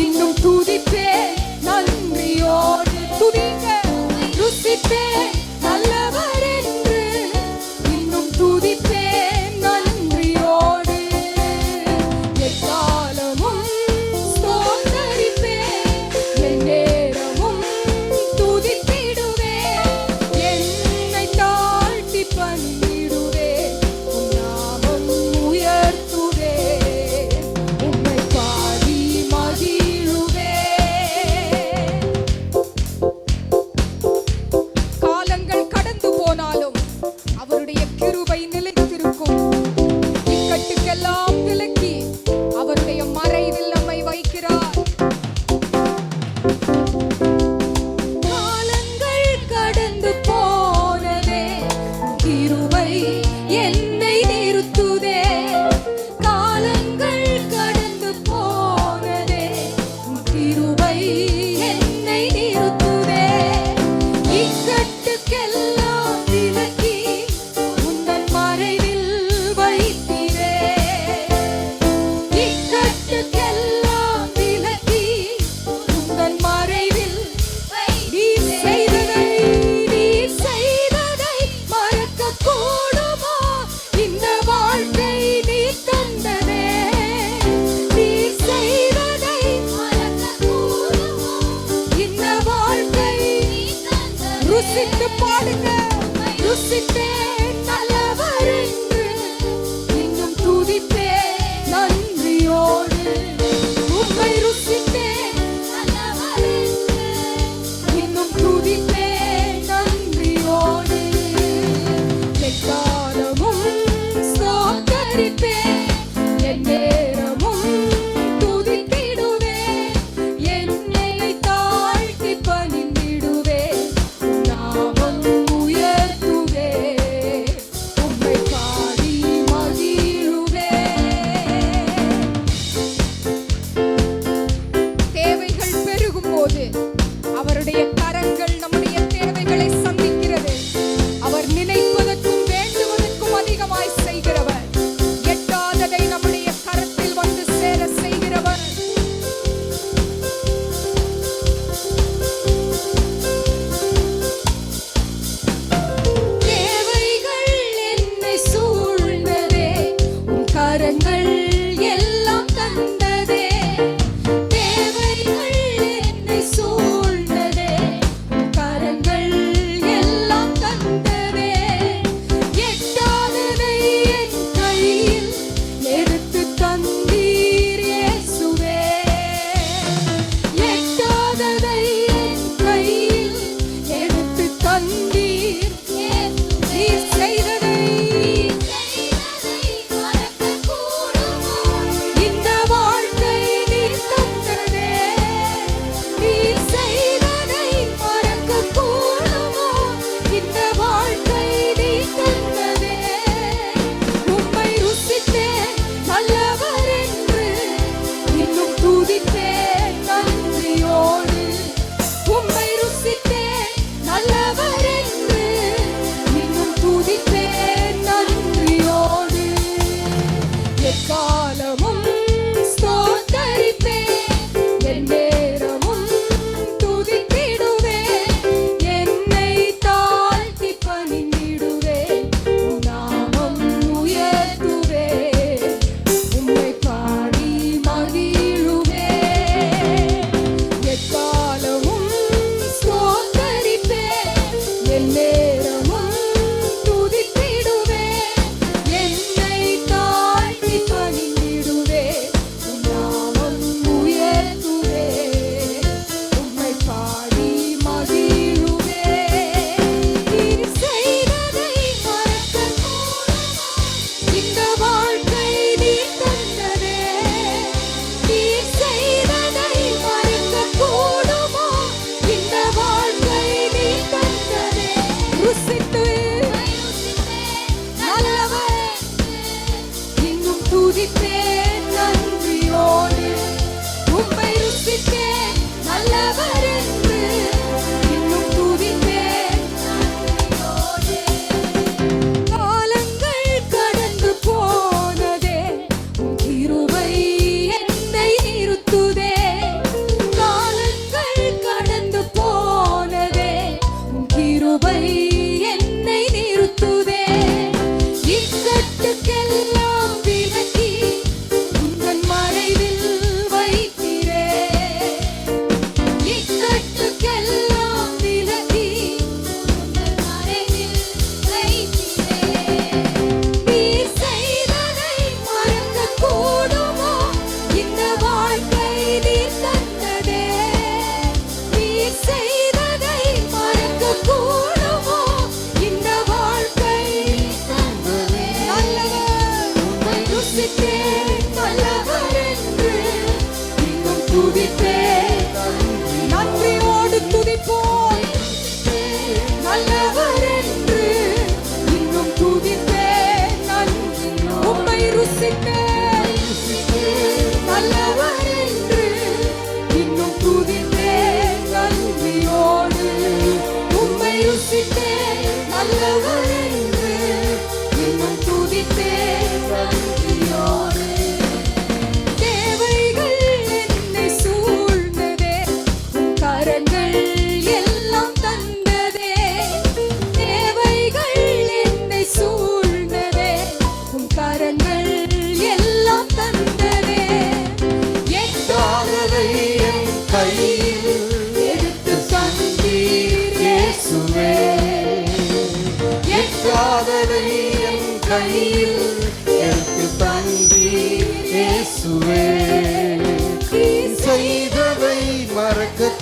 இன்னும் துதிப்பேன் நன்றியோடு. துதிங்க. ருசித்தேன் நல்லவர் என்று இன்னும் துதிப்பேன் நன்றியோடு. எக்காலமும் ஸ்தோத்தரிப்பேன், என் நேரமும் துதித்திடுவேன், என்னை தாழ்த்தி பணிந்திடுவேன், உம் நாமம் உயர்த்துவேன், உம்மை பாடி மகிழுவேன். காலங்கள் கடந்து போனாலும் அவருடைய கிருபை நிலைத்திருக்கும். இக்கட்டுக்கெல்லாம் விலக்கி அவருடைய மறைவில் நம்மை வைக்கிறார். காலங்கள் கடந்து போனதே, கிருபை என்னை நிறுத்துதே. காலங்கள் கடந்து போனதே, கிருபை என்னை நிறுத்துதே. இக்கட்டுக்கெல்லாம் விலக்கி உந்தன் மறைவில் வைத்திரே. இக்கட்டுக்கெல்லாம் விலக்கி உந்தன் மறைவில் நீ செய்ததை மறக்கக் கூடுமோ? இந்த வாழ்க்கை நீ தந்ததே. நீ செய்ததை மறக்கக் கூடுமோ? இந்த வாழ்க்கை நீ தந்ததே. ருசித்து பாடுங்க. ருசித்தேன் நல்லவர் என்று இன்னும் துதிப்பேன் நன்றியோடு. உம்மை ருசித்தேன் நல்லவர் என்று இன்னும் துதிப்பேன் நன்றியோடு. எக்காலமும் ஸ்தோத்தரிப்பேன், என் நேரமும் துதித்திடுவேன், என்னை தாழ்த்தி பணிந்திடுவேன், உம் நாமம் உயர்த்துவேன், உம்மை பாடி மகிழுவேன்.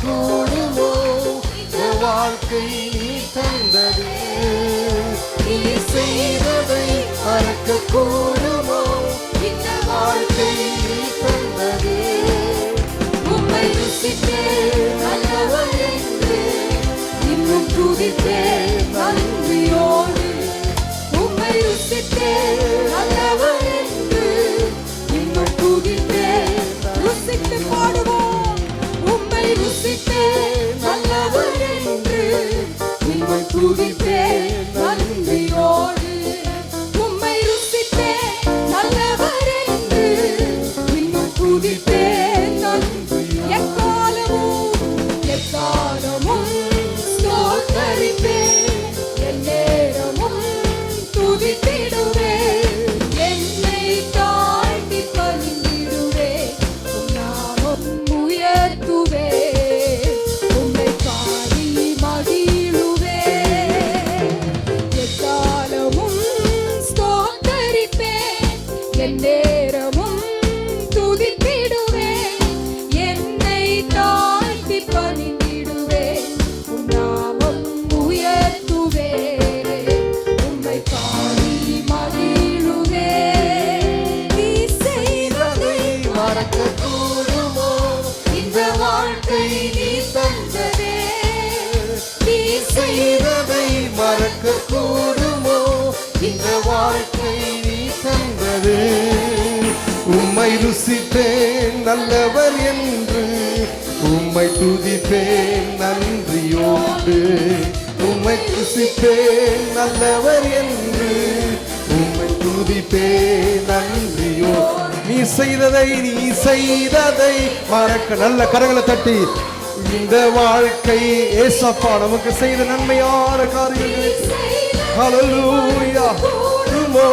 கூடுமோ இந்த வாழ்க்கை நீ தந்தது நீ செய்ததை மறக்க கூடுமோ இந்த வாழ்க்கை நீ தந்தது உம்மை ருசித்தேன் நல்லவர் என்று இன்னும் துதித்தேன் நன்றியோடு உம்மை ருசித்தேன் நல்லவர் என்று இன்னும் துதித்தேன் ருசித்து பாடுவோம் உம்மை ருசித்தேன் நல்லவர் என்று உம்மை துதித்தேன் நன்றியோடு உம்மை ருசித்தேன் நல்லவர் என்று உம்மை துதித்தேன் நன்றி எக்காலமும் எக்காலமும் ஸ்தோத்தரிப்பேன் எந்நேரமும் துதித்திடுவேன் என்னை தாழ்த்தி பணிந்திடுவேன் உம் நாமம் உயர்த்துவேன் உம்மை பாடி மகிழுவேன் எக்காலமும் ஸ்தோத்தரிப்பேன் எந்நேரமும் துதித்திடுவேன் என்னை தாழ்த்தி பணிந்திடுவேன் உம் நாமம் உயர்த்துவேன் உம்மை பாடி மகிழுவேன் நீ செய்ததை மறக்க கூடுமோ இந்த வாழ்க்கை நீ தந்ததே நீ செய்ததை மறக்க கூடுமோ இந்த வாழ்க்கை நீ தந்தது உம்மை ருசித்தேன் நல்லவர் என்று உம்மை துதிப்பேன் நன்றியோடு உம்மை ருசித்தேன் நல்லவர் என்று உம்மை துதிப்பேன் நன்றியோடு நீ செய்ததை மறக்க நல்ல கரங்களை தட்டி இந்த வாழ்க்கை ஏசப்பா நமக்கு செய்த நன்மையான காரியங்கள் ஹல்லேலூயா கூடுமோ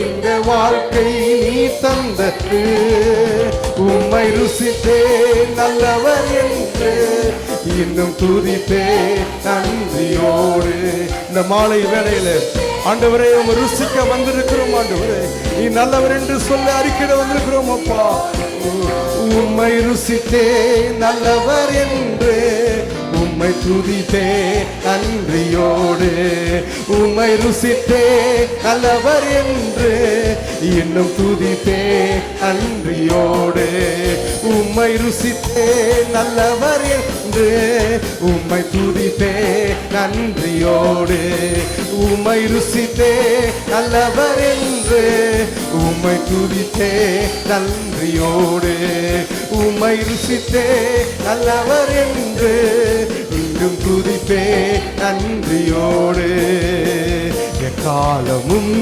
இந்த வாழ்க்கை நீ தந்தது உம்மை ருசித்தேன் நல்லவர் என்று இன்னும் துதிப்பேன் நன்றியோடு இந்த மாலை வேளையில ஆண்டவரே உம்மை ருசிக்க வந்திருக்கிறோம் ஆண்டவரே நீ நல்லவர் என்று சொல்ல அறிக்கையிட வந்திருக்கிறோம் அப்பா உம்மை ருசித்தே நல்லவர் என்று உம்மை துதித்தே நன்றியோடு உம்மை ருசித்தே நல்லவர் என்று இன்னும் துதித்தே நன்றியோடு உம்மை ருசித்தே நல்லவர் என்று உம்மை துதித்தே நன்றியோடு உம்மை ருசித்தே நல்லவர் என்று உம்மை துதித்தே நன்றியோடு உம்மை ருசித்தே நல்லவர் என்று இன்னும் துதிப்பே நன்றியோடு எக்காலமும்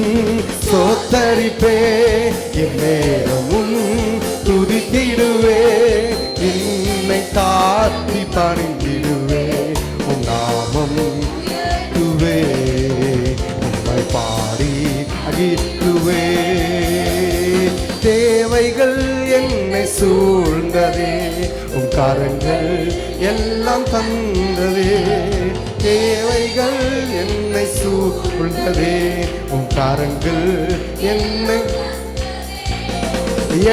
சோத்தரிப்பே எந்நேரமும் துதித்திடுவே என்னை தாத்தி பணிந்திடுவே உம் நாமம் துவே உம்மை பாடி அகிழ்த்துவே தேவைகள் என்னை சூழ்ந்ததே உம் கரங்கள் எல்லாம் தந்ததே தேவைகள் என்னை சூழ்ந்ததே உம் கரங்கள் என்னை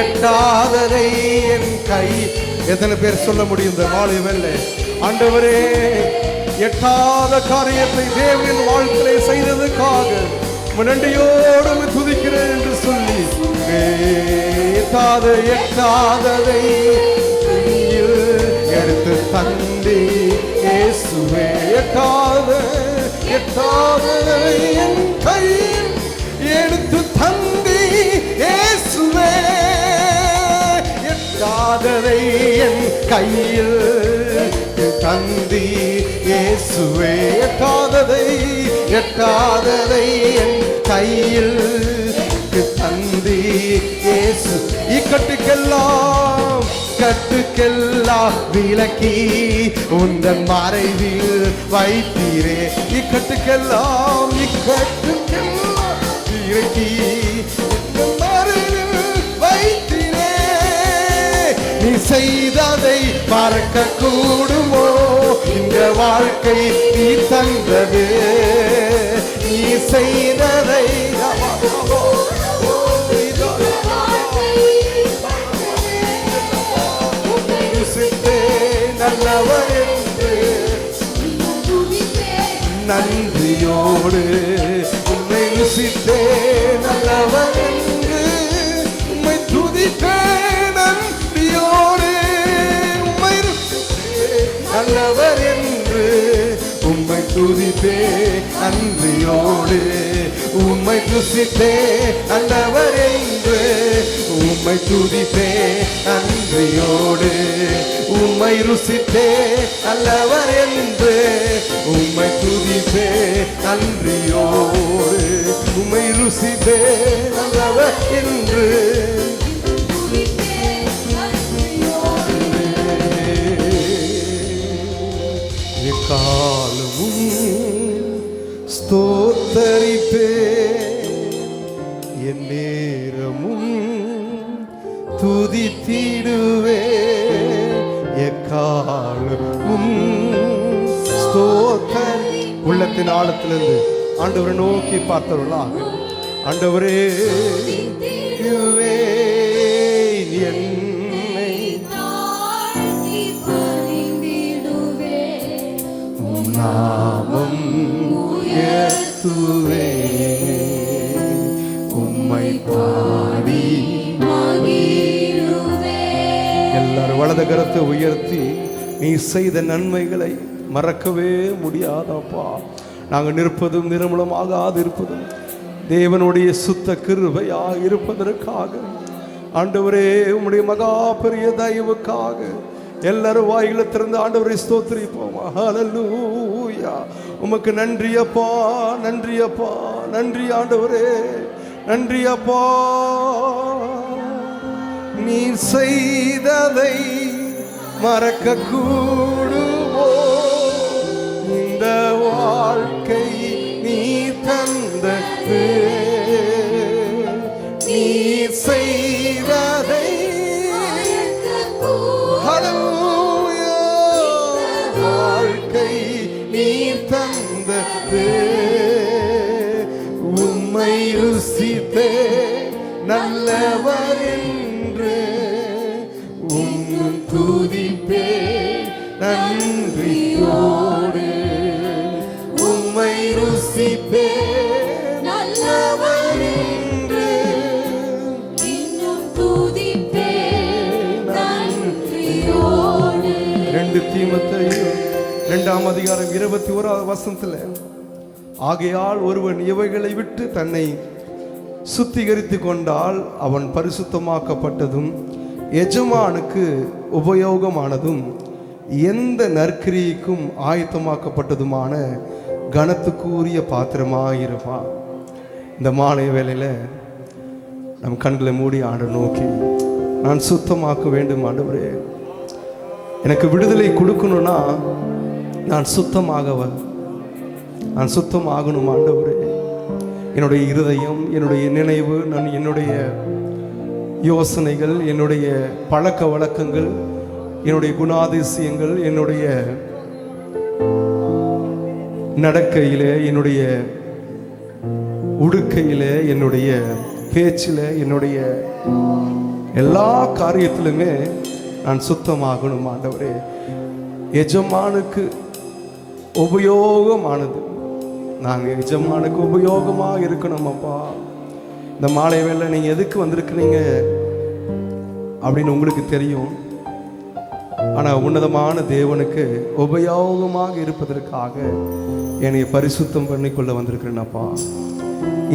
எட்டாததை என் கை எத்தனை பேர் சொல்ல முடியும் இந்த மாலை வேளை ஆண்டவரே எட்டாத காரியத்தை தேவனின் வாழ்க்கையை செய்ததுக்காக நன்றியோடு துதிக்கிறேன் என்று சொல்லி எட்டாததை எடுத்து தந்தி இயேசுவே எட்டாததை என் கையில் எடுத்து தந்தி இயேசுவே எட்டாததை என் கையில் தந்தி இயேசுவே எட்டாததை என் கையில் தந்தி இயேசு கட்டுக்கெல்லாம் விலக்கி உந்தன் மறைவில் வைத்தீரே இக்கட்டுக்கெல்லாம் விலக்கி உந்தன் மறைவில் வைத்தீரே நீ செய்ததை மறக்க கூடுமோ இந்த வாழ்க்கை நீ தந்தது நீ செய்ததை நல்லவர் என்று நன்றியோடு உம்மை ருசித்தே நல்லவர் என்று உம்மை துதித்தே நன்றியோடு உம்மை ருசித்தே நல்லவர் என்று உம்மை துதித்தே நன்றியோடு உம்மை ருசித்தே நல்லவர் என்று உம்மை துதித்தே நன்றியோடு உம்மை ருசித்தே நல்லவர் என்று உம்மை துதித்தே நன்றியோடு உம்மை ருசித்தே நல்லவர் என்று எக்காலமும் ஸ்தோத்தரிப்பே என் நேரமும் துதித்திடுவே எக்காலமும் ஸ்தோத்தரி உள்ளத்தின் ஆழத்திலிருந்து ஆண்டவரை நோக்கி பார்த்தவர்களாக ஆண்டவரே என்னை நாமம் உயர்த்துவே உம்மை பாடி எல்லாரும் வலது கரத்தை உயர்த்தி நீ செய்த நன்மைகளை மறக்கவே முடியாதப்பா. நாங்கள் நிற்பதும் நிர்மூலமாகாது இருப்பதும் தேவனுடைய சுத்த கிருபையாக இருப்பதற்காக ஆண்டவரே உம்முடைய மகா பெரிய தயவுக்காக எல்லாரும் வாயில திறந்து ஆண்டவரை ஸ்தோத்திரிப்போம். ஹல்லேலூயா. உமக்கு நன்றி அப்பா, நன்றி அப்பா, நன்றி ஆண்டவரே, நன்றி அப்பா. நீ செய்ததை மறக்க கூடுமோ? இந்த வாழ்க்கை நீ தந்தது நீ செய்ததை வாழ்க்கை நீ தந்தது உம்மை ருசித்தே நல்லவர் என்று உம் துதிப்பே நன்றியோடு உம்மை ருசிப்பே நல்லவர் என்று இன்னும் துதிப்பே நன்றியோடு. 2 தீமோத்தேயு 2ஆம் அதிகாரம் 21ஆவது வசனத்துல ஆகையால் ஒருவன் இவைகளை விட்டு தன்னை சுத்திகரித்து கொண்டால் அவன் பரிசுத்தமாக்கப்பட்டதும் எஜமானுக்கு உபயோகமானதும் எந்த நற்கிரியைக்கும் ஆயத்தமாக்கப்பட்டதுமான கனத்துக்குரிய பாத்திரமாயிருப்பான். இந்த மாலை வேளையில் நம் கண்களை மூடி ஆண்டவரை நோக்கி நான் சுத்தமாக்க வேண்டும் ஆண்டவரே, எனக்கு விடுதலை கொடுக்கணும்னா நான் சுத்தமாகணும் ஆண்டவரே. என்னுடைய இருதயம், என்னுடைய நினைவு, என்னுடைய யோசனைகள், என்னுடைய பழக்க வழக்கங்கள், என்னுடைய குணாதிசயங்கள், என்னுடைய நடக்கையிலே, என்னுடைய உடுக்கையிலே, என்னுடைய பேச்சில், என்னுடைய எல்லா காரியத்திலுமே நான் சுத்தமாகணும் ஆண்டவரே. எஜமானுக்கு உபயோகமானது, நாங்கள் எஜமானுக்கு உபயோகமாக இருக்கணும் அப்பா. இந்த மாலை வேளை நீங்கள் எதுக்கு வந்திருக்கிறீங்க அப்படின்னு உங்களுக்கு தெரியும். ஆனால் உன்னதமான தேவனுக்கு உபயோகமாக இருப்பதற்காக என்னை பரிசுத்தம் பண்ணிக்கொள்ள வந்திருக்கிறேனப்பா.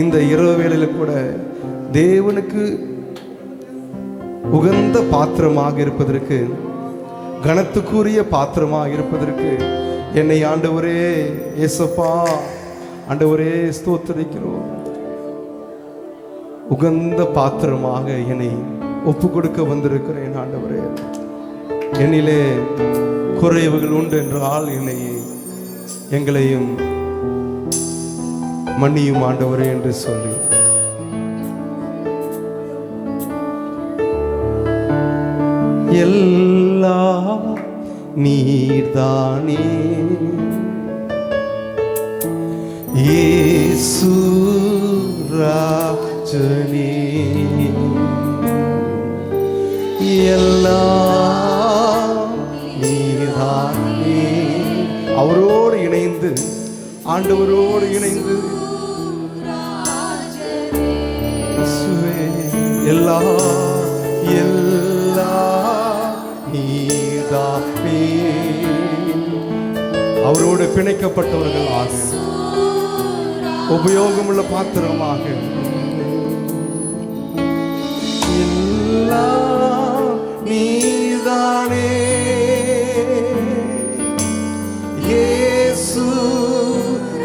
இந்த இரவு வேளையில் கூட தேவனுக்கு உகந்த பாத்திரமாக இருப்பதற்கு, கனத்துக்குரிய பாத்திரமாக இருப்பதற்கு என்னை ஆண்டவரே ஏசப்பா, ஆண்டவரே ஸ்தோத்திரிக்கிறோம். உகந்த பாத்திரமாக என்னை ஒப்பு கொடுக்க வந்திருக்கிறேன் ஆண்டவரே. என்னிலே குறைவுகள் உண்டு என்றால் எங்களையும் மன்னியும் ஆண்டவரே என்று சொல்லி எல்லாம் நீர்தானே இயேசு ராஜனே, எல்லாம் நீர்தானே ஆண்டவரோடு இணைந்து இயேசுவே, எல்லா எல்லா நீதானே. அவரோடு பிணைக்கப்பட்டவர்கள் ஆக, உபயோகமுள்ள பாத்திரமாக, எல்லாம் நீதானே இயேசு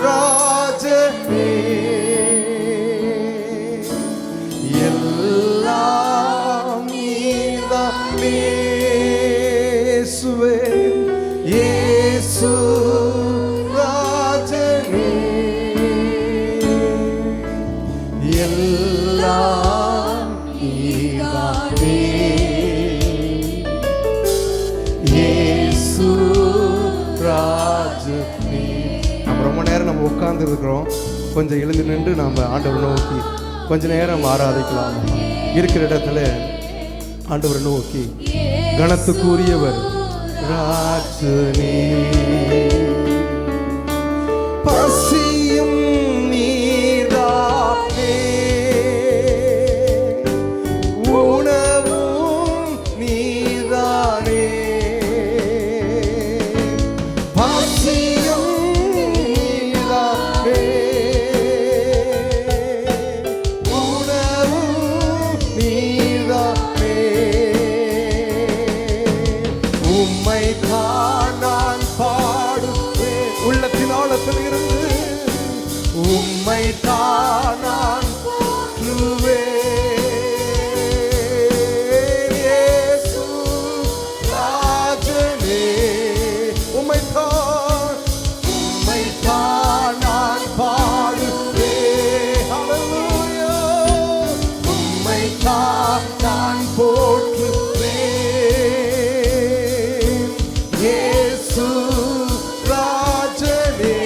ராஜனே. எல்லாம் நீதானே இயேசுவே, இயேசு ராஜனே. எல்லாம் நீதானே இயேசு ராஜனே. நம்ம ரொம்ப நேரம் நம்ம உட்கார்ந்து இருக்கிறோம். கொஞ்சம் எழுந்து நின்று நாம் ஆண்டவரை நோக்கி கொஞ்ச நேரம் ஆராதிக்கலாம். இருக்கிற இடத்துல ஆண்டவரை நோக்கி, கனத்துக்குரியவர் ராஜனே. பசியும் நீதானே, உணவும் நீதானே. பசியும் நீதானே, உணவும் நீதானே. உம்மை தான் நான் பாடுவேன் உள்ளத்தின் ஆழத்தில் இருந்து. உம்மை தான் நான் போற்றுவேன் இயேசு ராஜனே. உம்மை தான் நான் பாடுவேன். ஹல்லேலூயா. உம்மை தான் நான் போற்றுவேன் இயேசு ராஜனே.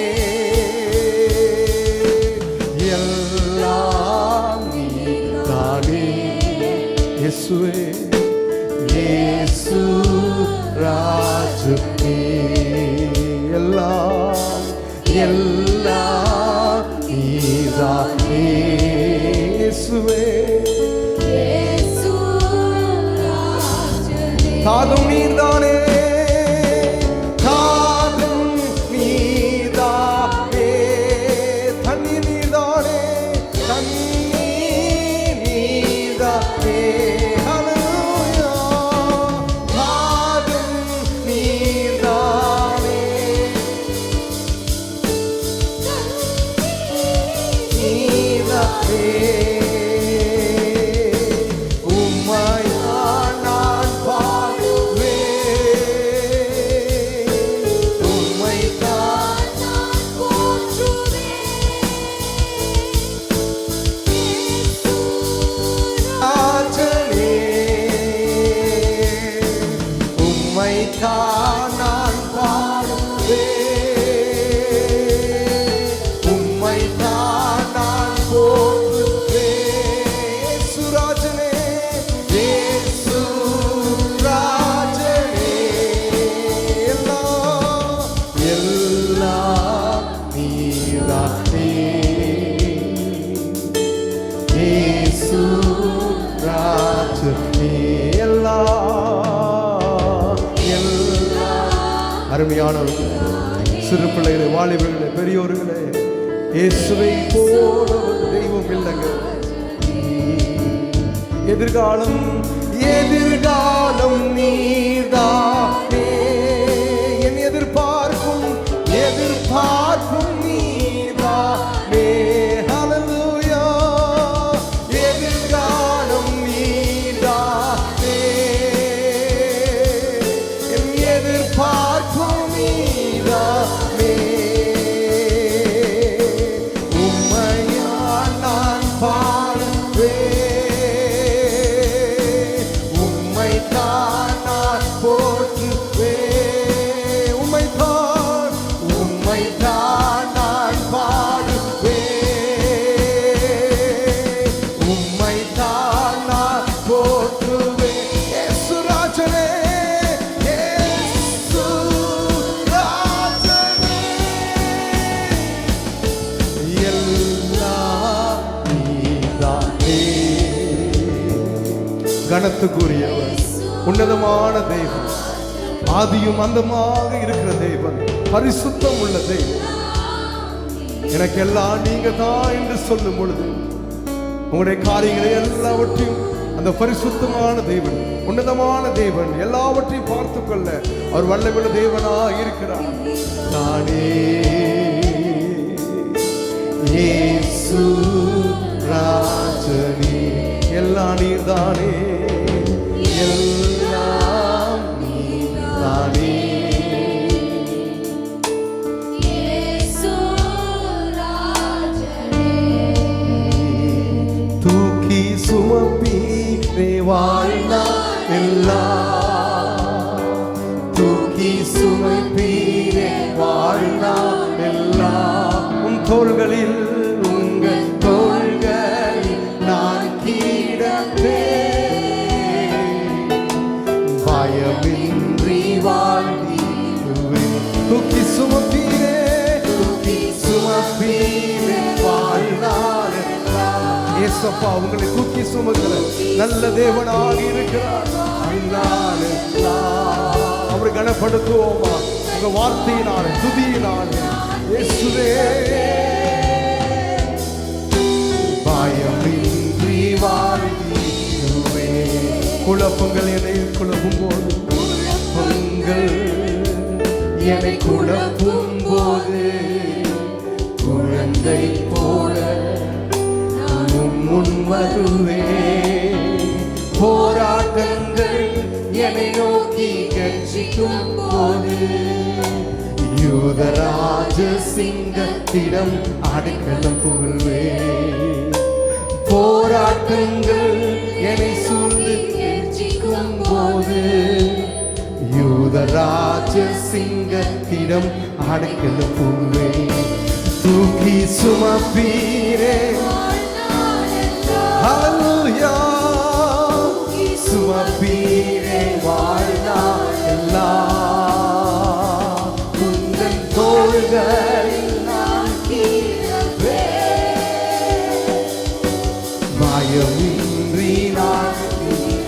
எல்லாம் நீதானே இயேசுவே, இயேசு ராஜனே. எல்லாம் எல்லாம் நீதானே இயேசுவே, தாகம் நீர்தானே, தாகம் நீர்தானே, தண்ணீர் நீர்தானே, தண்ணீர் நீர்தானே. ஹல்லேலூயா. தாகம் நீர்தானே, நீர்தானே. உம்மைதான் நான் பாடுவேன், உம்மைதான் நான் ராஜனே. உம்மைதான் நான் பாடுவேன், உம்மைதான் நான் போற்றுவேன் இயேசு ராஜனே. இயேசு ராஜனே. எல்லாம் எல்லாம் நீதானே இயேசு ராஜனே. எல்லாம் எல்லாம். அருமையானவர்களே, சிறு பிள்ளைகளே, வாலிபர்களே, பெரியோர்களே, இயேசுவை போல ஒரு தெய்வம் இல்லைங்க. எதிர்காலம் எதிர்காலம் நீதானே. என் எதிர்பார்ப்பும் எதிர்பார்ப்பும் நீதானே. ஹல்லேலூயா. எதிர்காலம் நீதானே, என் எதிர்பார்ப்பும் நீதானே. உம்மையால் நான் பாடுவேன், கனத்துக்குரியவர், உன்னதமான தெய்வம், ஆதியும் அந்தமாக இருக்கிற தெய்வம், பரிசுத்தம் உள்ள தெய்வம். எனக்கெல்லாம் நீங்க தான் என்று சொல்லும் பொழுது உங்களுடைய காரியங்களை எல்லாவற்றையும் அந்த பரிசுத்தமான தேவன், உன்னதமான தேவன் எல்லாவற்றையும் பார்த்து கொள்ள அவர் வல்லமையுள்ள தேவனாக இருக்கிறார். தானே இயேசு ராஜனே, எல்லாம் நீர்தானே, எல்லாம் நீர்தானே. தூக்கி சுமப்பீரே வாழ்நாள் எல்லாம், தூக்கி சுமப்பீரே வாழ்நாள் எல்லாம். உன் தோள்களில், உங்கள் தோள்களில் நான் கிடப்பேன், பயமின்றி வாழ்ந்திடுவேன். தூக்கி சுமப்பீரே, தூக்கி சுமப்பீரே வாழ்நாள் எல்லாம். ஏசப்பா உங்களை தூக்கி சுமக்கிற நல்ல தேவனாக இருக்கிறார். அவரை கனப்படுத்துவோமா உங்க வார்த்தையினாலே, துதியினாலே. இயேசுவே, பயமின்றி வாழ்ந்திடுவேன். குழப்பங்கள் என்னை குழப்பும் போது, குழப்பங்கள் என்னை குழப்பும் போது, குழந்தை போல முன் வருவே. போராட்டங்கள் என்னை நோக்கி கர்ஜிக்கும் போது, யூதராஜ சிங்கத்திடம் அடைக்கலம் புகழ்வே. போராட்டங்கள் என்னை சூழ்ந்து கர்ஜிக்கும் போது, யூதராஜ சிங்கத்திடம் அடைக்கலம் புகழ்வே. தூக்கி சுமப்பீரே, ஹல்லேலூயா, சுமப்பீரே வாழ்நாள் எல்லாம். உந்தன் தோள்களில் நான் கிடப்பேன், பயமின்றி நான்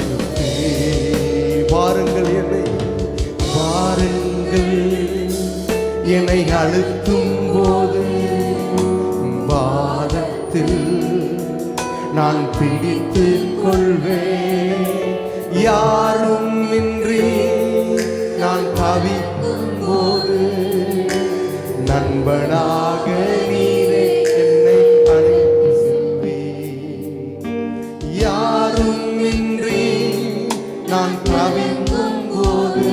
இருப்பேன். பாருங்கள் என்னை, பாருங்கள் என்னை அழுத்தும் போது, வாதத்தில் நான் பிடித்து கொள்வேன். யாரும் இன்றி நான் தவிக்கும் போது, நண்பனாக நீரே என்னை அழைத்து செல்வீர். யாரும் இன்றி நான் தவிக்கும் போது,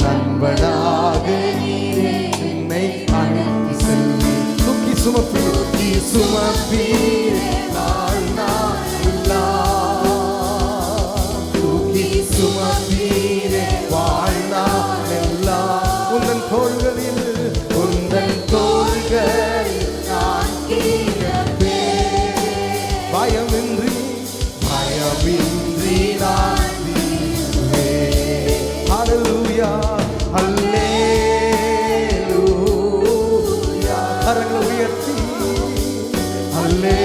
நண்பனாக நீரே என்னை அழைத்து செல்வீர். தூக்கி சுமப்பீர், தூக்கி சுமப்பீர் வாழ்நாள் எல்லாம், தூக்கி சுமப்பீரே வாழ்நாள் எல்லாம். உந்தன் தோள்களில், உந்தன் தோள்களில் நான் கிடப்பேன், பயமின்றி, பயமின்றி நான் வீழ்வேன். ஹல்லேலூயா, ஹல்லேலூயா. கரங்களை உயர்த்தி ஹல்லேலூயா.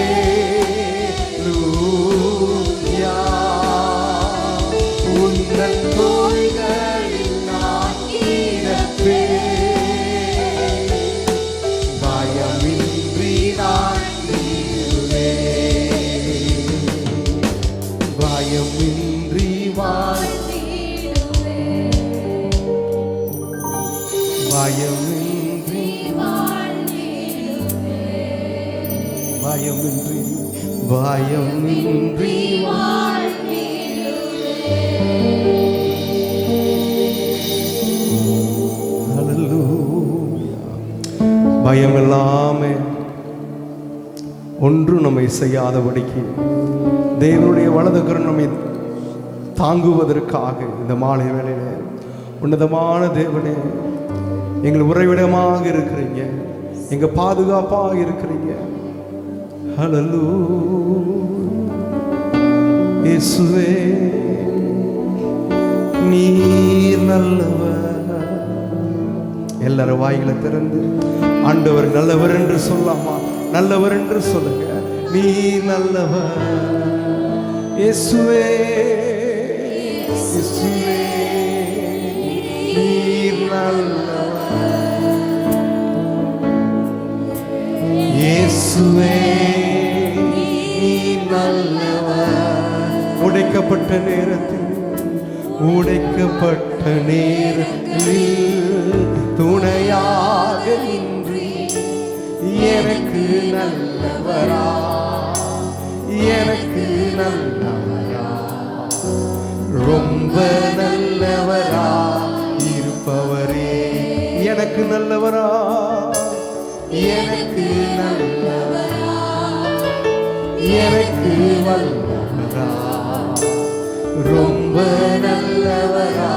உந்தன் தோள்களில் நான் கிடப்பேன், பயமின்றி நான் வீழ்வேன், பயமின்றி வாழ்ந்திடுவேன், பயமின்றி பயமின்றி பயமின்றி ஹல்லேலூயா. பயம் இல்லாம ஒன்றும் நம்மை செய்யாதபடிக்கு தேவனுடைய வலது கரம் நம்மை தாங்குவதற்காக இந்த மாலை வேளையில உன்னதமான தேவனே, எங்கள் உறைவிடமாக இருக்கிறீங்க, எங்க பாதுகாப்பாக இருக்கிறீங்க. ஹல்லேலூயா. இயேசுவே நீர் நல்லவர். எல்லாரும் வாய்களை திறந்து ஆண்டவர் நல்லவர் என்று சொல்லாமா? நல்லவர் என்று சொல்லுங்க. நீர் நல்லவர், இயேசுவே இயேசுவே நீர் நல்லவர். இயேசுவே நீர் நல்லவர். உடைக்கப்பட்ட நேரத்தில் துணையாக நின்று எனக்கு நல்லவரா, எனக்கு நல்லவரா, ரொம்ப நல்லவரா இருப்பவரே. எனக்கு நல்லவரா, எனக்கு நல்லவரா, எனக்கு வல்லவரா, ரொம்ப நல்லவரா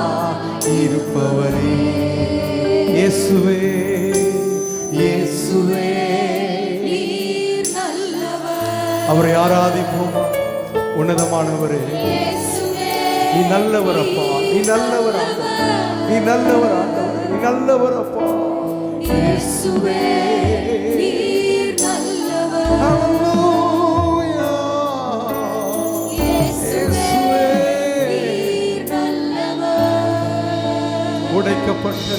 இருப்பவரே. இயேசுவே இயேசுவே அவரை ஆராதிப்போமா? உன்னதமானவரே நீ நல்லவர் அப்பா, நீ நல்லவர் ஆண்டவர், நீ நல்லவர் ஆண்டவர், நீ நல்லவர் அப்பா. இயேசுவே ஹல்லேலூயா. இயேசுவே உடைக்கப்பட்ட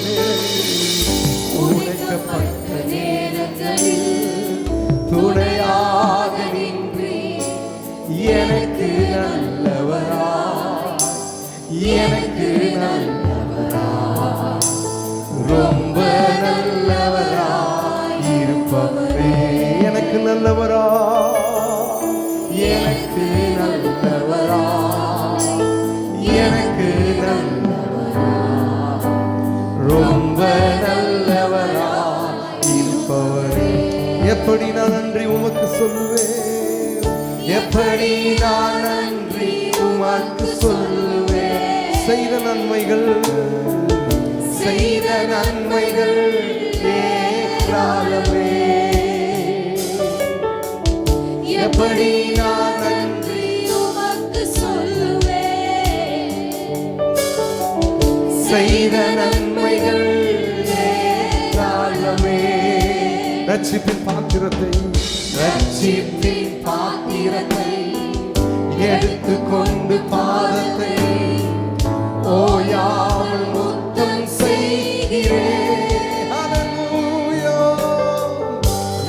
நேரங்களில் துணையாக நின்று எனக்கு நல்லவரா, எனக்கு நல்லவரா, ரொம்ப நல்லவரா இருப்பவரே. எனக்கு நல்லவரா, எனக்கு நல்லவரா, எனக்கு நல்லவரா, ரொம்ப நல்லவரா இருப்பவரே. எப்படி நான் நன்றி உமக்கு சொல்லுவேன், எப்படி நான் நன்றி உமக்கு சொல்லுவேன். செய்த நன்மைகள் ஏராளமே. எப்படி நான் நன்றி உமக்கு சொல்லுவேன். செய்த நன்மைகள் ஏராளமே. ரட்சிப்பின் பாத்திரத்தை எடுத்துக்கொண்டு பாதத்தை ஓயாமல் முத்தம் செய்கிறேன். ஹல்லேலூயா.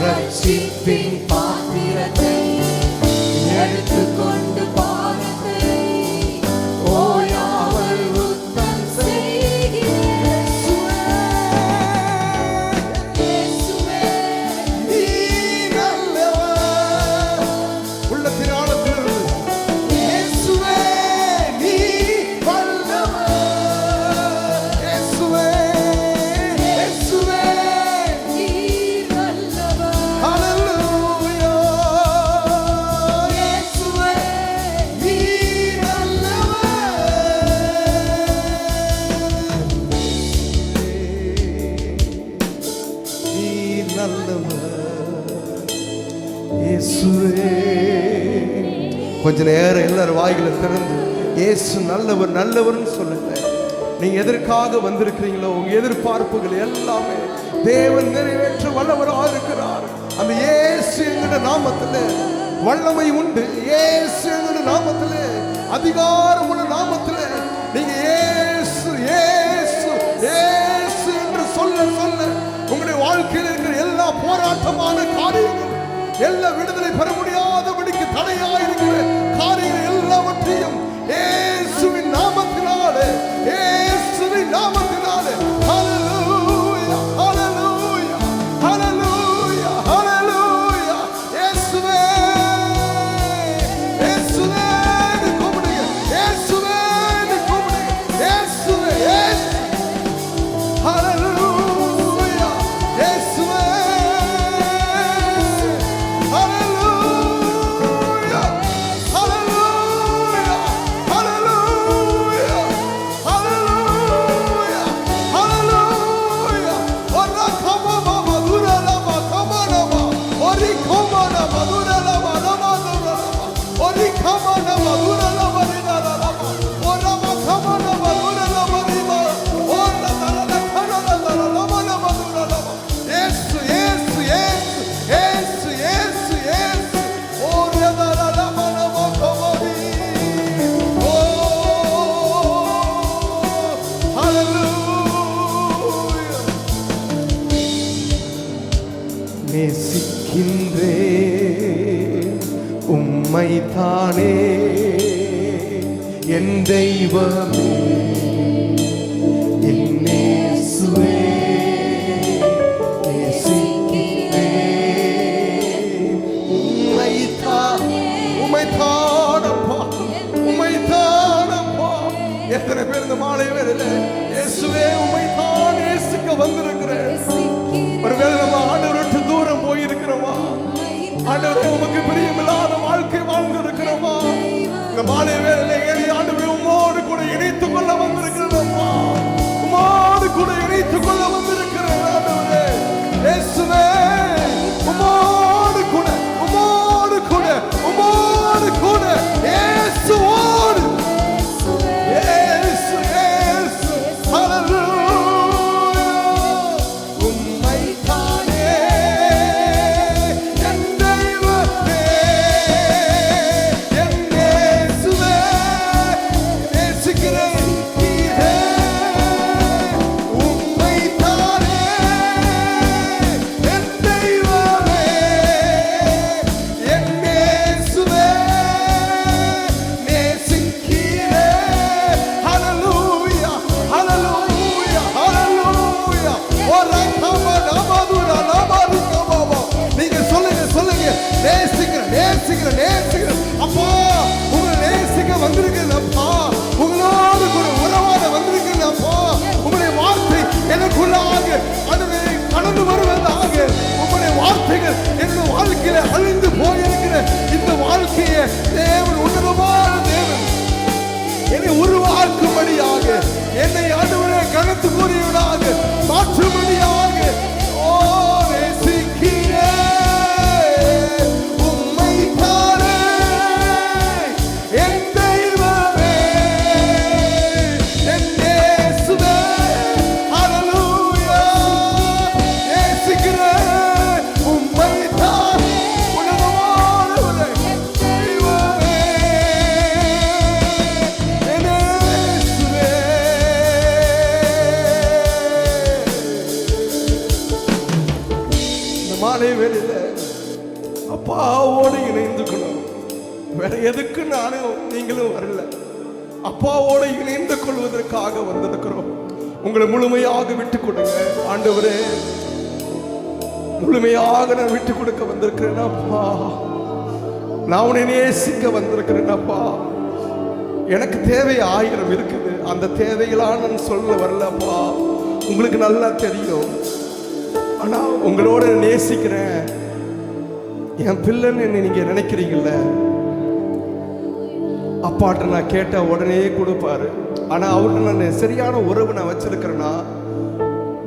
ரட்சிப்பின் பாத்திரத்தை எடுத்துக்கொண்டு பாதத்தை ஓயாமல் முத்தம் செய்கிறேன். இயேசுவே நீ நல்லவர். உள்ளத்தின் ஆழத்தில் இயேசுவே நீ வல்லவர். இயேசுவே இயேசுவே நீ நல்லவர். ஹல்லேலூயா. இயேசுவே நீ நல்லவர். இயேசுவே கொஞ்ச நேரம் எல்லாரும் வாய்களை திறந்து இயேசு நல்லவர் நல்லவர்னு சொல்லுங்க. நீங்க எதற்காக வந்திருக்கிறீங்களோ உங்க எதிர்பார்ப்புகள் எல்லாமே தேவன் நிறைவேற்ற வல்லவராக இருக்கிறார். அந்த இயேசு என்கிற நாமத்துல வல்லமை உண்டு. இயேசு என்கிற நாமத்துல அதிகாரம் உள்ள நாமத்துல நீங்க இயேசு இயேசு இயேசு என்று சொல்ல சொல்ல உங்களுடைய வாழ்க்கையில் இருக்கிற எல்லா போராட்டமான காரியங்கள், எல்லா விடுதலை பெற முடியாதபடிக்கு தடையாயிருக்கிற காரியங்கள் எல்லாவற்றையும் இயேசுவின் நாமத்தினாலே, இயேசுவின் நாமத்தினாலே ஹல்லேலூயா ஹல்லேலூயா ஹல்லேலூயா ஹல்லேலூயா. இயேசுவே இயேசுவே கூப்பிடுங்க, இயேசுவே கூப்பிடுங்க, இயேசுவே இயேசு ஹல்லேலூயா இயேசுவே ஹல்லேலூயா. உம்மைத்தானே என் தெய்வமே என் இயேசுவே எத்தனை பேர் இந்த மாலை வேளையில இயேசுவே உம்மைத்தான் நேசிக்க வந்திருக்கிறேன். ஒருவேளை நம்ம ஆண்டவரை விட்டு தூரம் போயிருக்கிறோமா? ஆண்டவரே உமக்கு பிரியமில்லாத வாழ்க்கை வாழ்ந்து இருக்கிறோமா? இந்த மாலை வேளையில ஆண்டவரே உம்மோடு கூட இணைத்துக் கொள்ள வந்திருக்கிறோமா? உம்மோடு கூட இணைத்துக் கொள்ள வந்திருக்கிறேன் ஆண்டவரே. இயேசுவே உம்மோடு கூட உம்மோடு கூட உம்மோடு கூட இயேசுவோடு அப்பா உங்களை நேசிக்க வந்திருக்கிறது அப்பா. உங்களோடு கூட உறவாட வந்திருக்கிறது அப்பா. உங்களுடைய வார்த்தை எனக்குள்ளாக கடந்து வருவதாக. உங்களுடைய வார்த்தைகள் என்னுடைய வாழ்க்கையில அழிந்து போயிருக்கிற இந்த வாழ்க்கையை தேவன் உன்னதமான தேவன் என்னை உருவாக்கும்படியாக என்னை ஆண்டவரே கனத்து கூறியவனாக மாற்றும்படியாக அப்பாவோடு இணைந்துக்கணும். வேற எதுக்கு நானும் நீங்களும் வரல. அப்பாவோடு இணைந்து கொள்வதற்காக வந்திருக்கிறோம். உங்களை முழுமையாக விட்டு கொடுங்க ஆண்டவரே. முழுமையாக நான் விட்டு கொடுக்க வந்திருக்கிறேன் அப்பா. நான் உன்னை நேசிக்க வந்திருக்கிறேன் அப்பா. எனக்கு தேவை 1000 இருக்குது. அந்த தேவையெல்லாம் நான் சொல்ல வரலப்பா. உங்களுக்கு நல்லா தெரியும். ஆனா உங்களோட நேசிக்கிறேன். என் பிள்ளைன்னு என்ன நீங்க நினைக்கிறீங்கல்ல, அப்பாட்ட நான் கேட்ட உடனே கொடுப்பாரு. ஆனா அவர்கிட்ட நான் சரியான உறவு நான் வச்சிருக்கிறேன்னா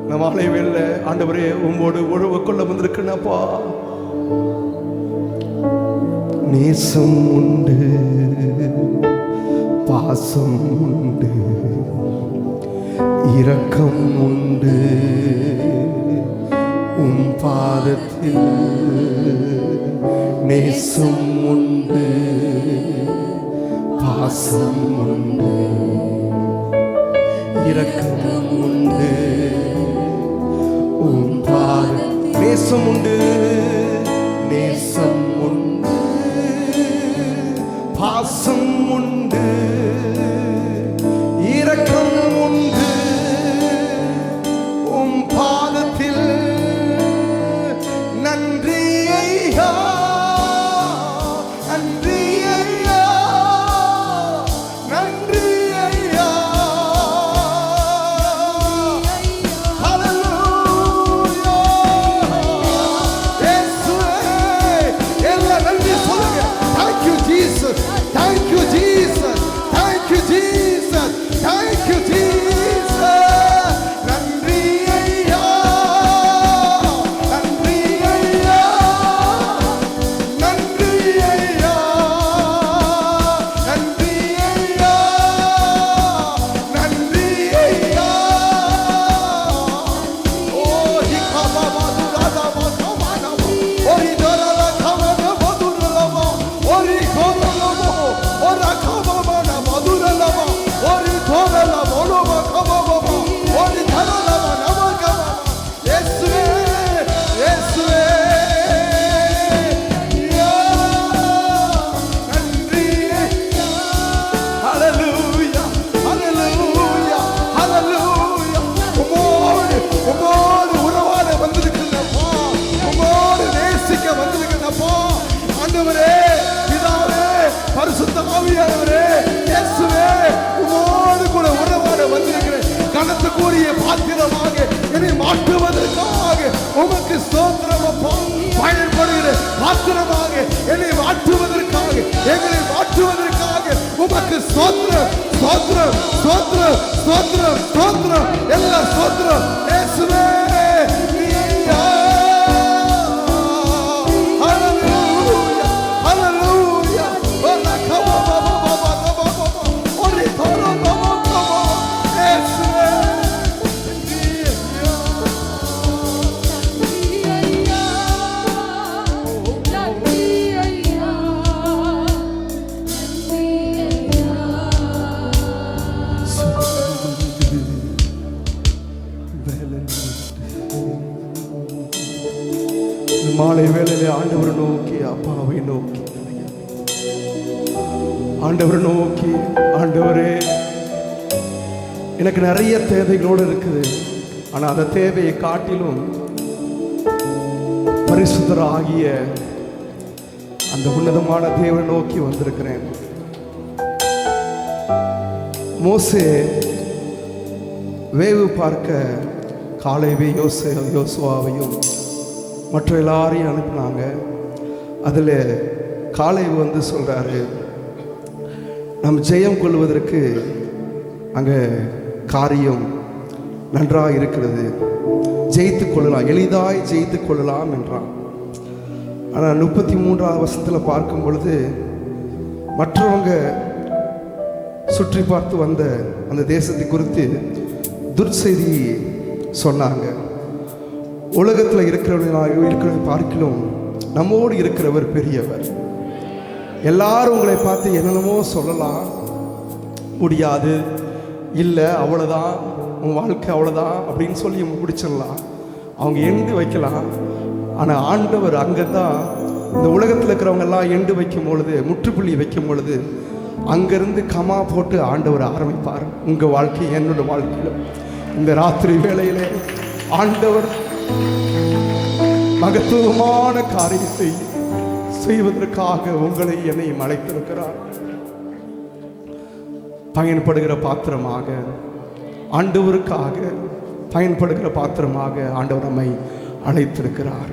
நான் மாலை வேளையில ஆண்டவரே உங்களோடு உறவு கொள்ள வந்திருக்கிறேன்னாப்பா. நேசம் உண்டு, பாசம் உண்டு, இரக்கம் உண்டு. உம் பாதத்தில் நேசம் உண்டு, பாசம் உண்டு, இரக்கம் உண்டு. உம் பாதத்தில் நேசம் உண்டு, நேசம் உண்டு, பாசம் உண்டு, இரக்கம் உண்டு. உம் பாதத்தில் நன்றி ஐயா, நன்றி ஐயா, நன்றி ஐயா. ஹல்லேலூயா. இயேசுவே எல்லாம் நன்றி சொல்லுங்க. Thank you Jesus, thank you Jesus, thank you Jesus, thank you Jesus. நன்றி ஐயா, நன்றி ஐயா, நன்றி ஐயா, நன்றி ஐயா, நன்றி ஐயா. ஓ ஹிகாபாபா துராதாபா சமானாபா ஓரி தரலா கமன மதுரலபா ஓரி கோரலபா ஓரா கபாபானா மதுரலபா ஓரி தோரலா மோனோபா கபாபாபா ஓரி தரலபா நமகபா. இயேசுவே இயேசுவே யா கனத்துக்குரிய பாத்திரமாக என்னை மாற்றுவதற்காக உமக்கு ஸ்தோத்திரம் அப்பா. பயன்படுகிற பாத்திரமாக என்னை மாற்றுவதற்காக, எங்களை மாற்றுவதற்காக உமக்கு ஸ்தோத்திரம், ஸ்தோத்திரம், ஸ்தோத்திரம், ஸ்தோத்திரம், ஸ்தோத்திரம், எல்லா ஸ்தோத்திரம் இயேசுவே. மாலை வேளையிலே ஆண்டவரை நோக்கி, அப்பாவை நோக்கி, ஆண்டவரை நோக்கி, ஆண்டவரே எனக்கு நிறைய தேவைகளோடு இருக்குது, ஆனால் அந்த தேவையை காட்டிலும் பரிசுத்தர் ஆகிய அந்த உன்னதமான தேவனை நோக்கி வந்திருக்கிறேன். மோசே வேவு பார்க்க காலேபை யோசுவாவையும் மற்ற எல்லாரையும் அனுப்புனாங்க. அதில் காலேபு வந்து சொல்கிறாரு, நம் ஜெயம் கொள்வதற்கு அங்கே காரியம் நன்றாக இருக்கிறது, ஜெயித்து கொள்ளலாம், எளிதாய் ஜெயித்து கொள்ளலாம் என்றான். ஆனால் 33ஆம் வசனத்தில் பார்க்கும் பொழுது மற்றவங்க சுற்றி பார்த்து வந்த அந்த தேசத்தை குறித்து துர்செய்தி சொன்னாங்க. உலகத்தில் இருக்கிறவரை பார்க்கிலும் நம்மோடு இருக்கிறவர் பெரியவர். எல்லாரும் உங்களை பார்த்து என்னென்னமோ சொல்லலாம், முடியாது, இல்லை அவ்வளோதான், உன் வாழ்க்கை அவ்வளோதான் அப்படின்னு சொல்லி முடிச்சிடலாம், அவங்க எண்டு வைக்கலாம். ஆனால் ஆண்டவர் அங்கே தான் இந்த உலகத்தில் இருக்கிறவங்கெல்லாம் எண்டு வைக்கும் பொழுது, முற்றுப்புள்ளி வைக்கும் பொழுது அங்கேருந்து கமா போட்டு ஆண்டவர் ஆரம்பிப்பார். உங்கள் வாழ்க்கை என்னோட வாழ்க்கையில் இந்த ராத்திரி வேளையிலே ஆண்டவர் மகத்துவமான காரியத்தை செய்வதற்காக உங்களை என்னையும் அழைத்திருக்கிறார். பயன்படுகிற பாத்திரமாக, ஆண்டவருக்காக பயன்படுகிற பாத்திரமாக ஆண்டவர் நம்மை அழைத்திருக்கிறார்.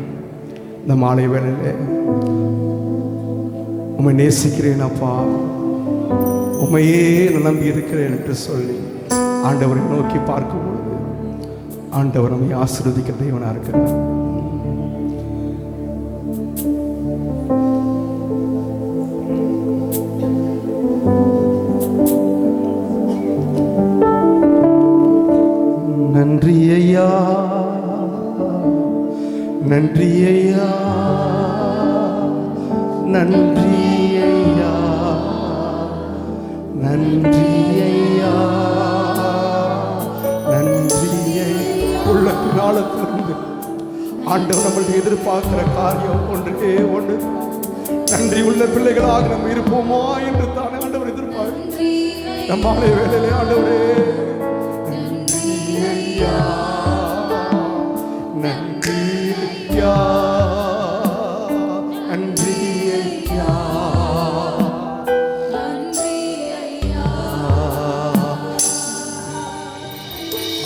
இந்த மாலை வேளையிலே உம்மை நேசிக்கிறேன் அப்பா, உம்மையே நம்பி இருக்கிறேன் என்று சொல்லி ஆண்டவரை நோக்கி பார்க்கும் பொழுது ஆண்டவர் நம்மை ஆசீர்வதிக்கிற தேவனாக இருக்கிறார். நன்றி ஐயா, நன்றி ஐயா, நன்றி ஐயா, நன்றி ஐயா, நன்றி உள்ள காலத்திலிருந்து ஆண்டவர் நம்மளுடைய எதிர்பார்க்கிற காரியம் ஒன்றே ஒன்று, நன்றி உள்ள பிள்ளைகளாக நம்ம இருப்போமா என்று தானே ஆண்டவர் எதிர்பார்க்க. நம்ம ஆலை வேலையிலே ஆண்டவரே நன்றி ஐயா, நன்றி ஐயா, நன்றி ஐயா, நன்றி ஐயா.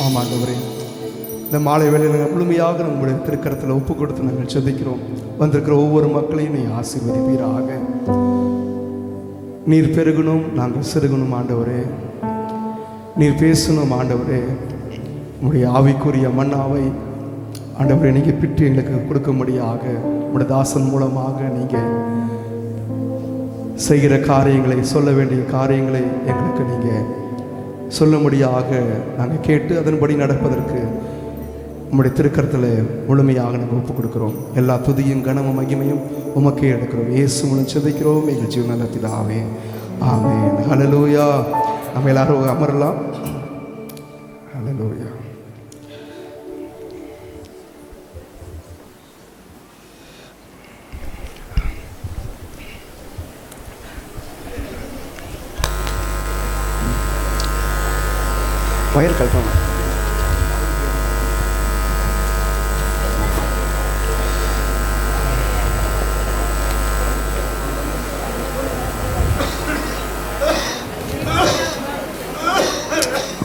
ஆமா ஆண்டவரே, இந்த மாலை வேளையில் முழுமையாக நம்முடைய திருக்கரத்தில் ஒப்பு கொடுத்து நாங்கள் செபிக்கிறோம். வந்திருக்கிற ஒவ்வொரு மக்களையும் நீ ஆசீர்வதிப்பீராக. நீர் பெருகணும், நாங்கள் சிறுகணும் ஆண்டவரே. நீர் பேசணும் ஆண்டவரே. உங்களுடைய ஆவிக்குரிய மன்னாவை ஆண்டவரே நீங்கள் பிட்டு எங்களுக்கு கொடுக்கும்படியாக உங்களுடைய தாசன் மூலமாக நீங்கள் செய்கிற காரியங்களை, சொல்ல வேண்டிய காரியங்களை எங்களுக்கு நீங்கள் சொல்லும்படியாக நாங்கள் கேட்டு அதன்படி நடப்பதற்கு உம்முடைய திருக்கரத்தில் முழுமையாக நாங்கள் ஒப்புக் கொடுக்கிறோம். எல்லா துதியும் கனமும் மகிமையும் உமக்கே எடுக்கிறோம். இயேசு மூலம் செபிக்கிறோம் எங்கள் ஜீவன பிதாவே, ஆமென். ஹல்லேலூயா. நம்ம எல்லாரும் அமரலாம். ஹல்லேலூயா. வயர் கல்பனா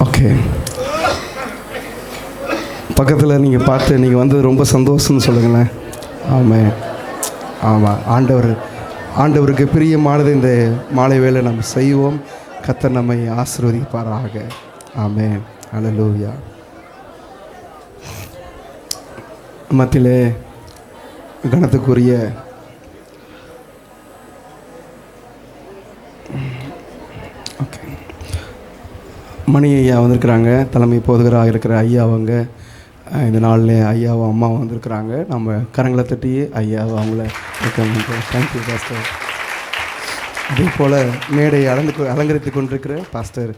ஓகே. பக்கத்தில் நீங்கள் பார்த்து நீங்கள் வந்தது ரொம்ப சந்தோஷம்னு சொல்லுங்களேன். ஆமாம் ஆமாம், ஆண்டவருக்கு பிரியமானது இந்த மாலை வேளை நம்ம செய்வோம். கர்த்தர் நம்மை ஆசீர்வதிப்பாராக. ஆமென். ஹல்லேலூயா. மத்தியிலே கனத்துக்குரிய மணி ஐயா வந்திருக்கிறாங்க. தலைமை போதகராக இருக்கிற ஐயா அவங்க இந்த நாளில் ஐயாவும் அம்மாவும் வந்திருக்கிறாங்க. நம்ம கரங்களை தட்டி ஐயாவை அவங்கள தேங்க்யூ பாஸ்டர். அதே போல் மேடையை அலங்கரித்து கொண்டிருக்கிற பாஸ்டர்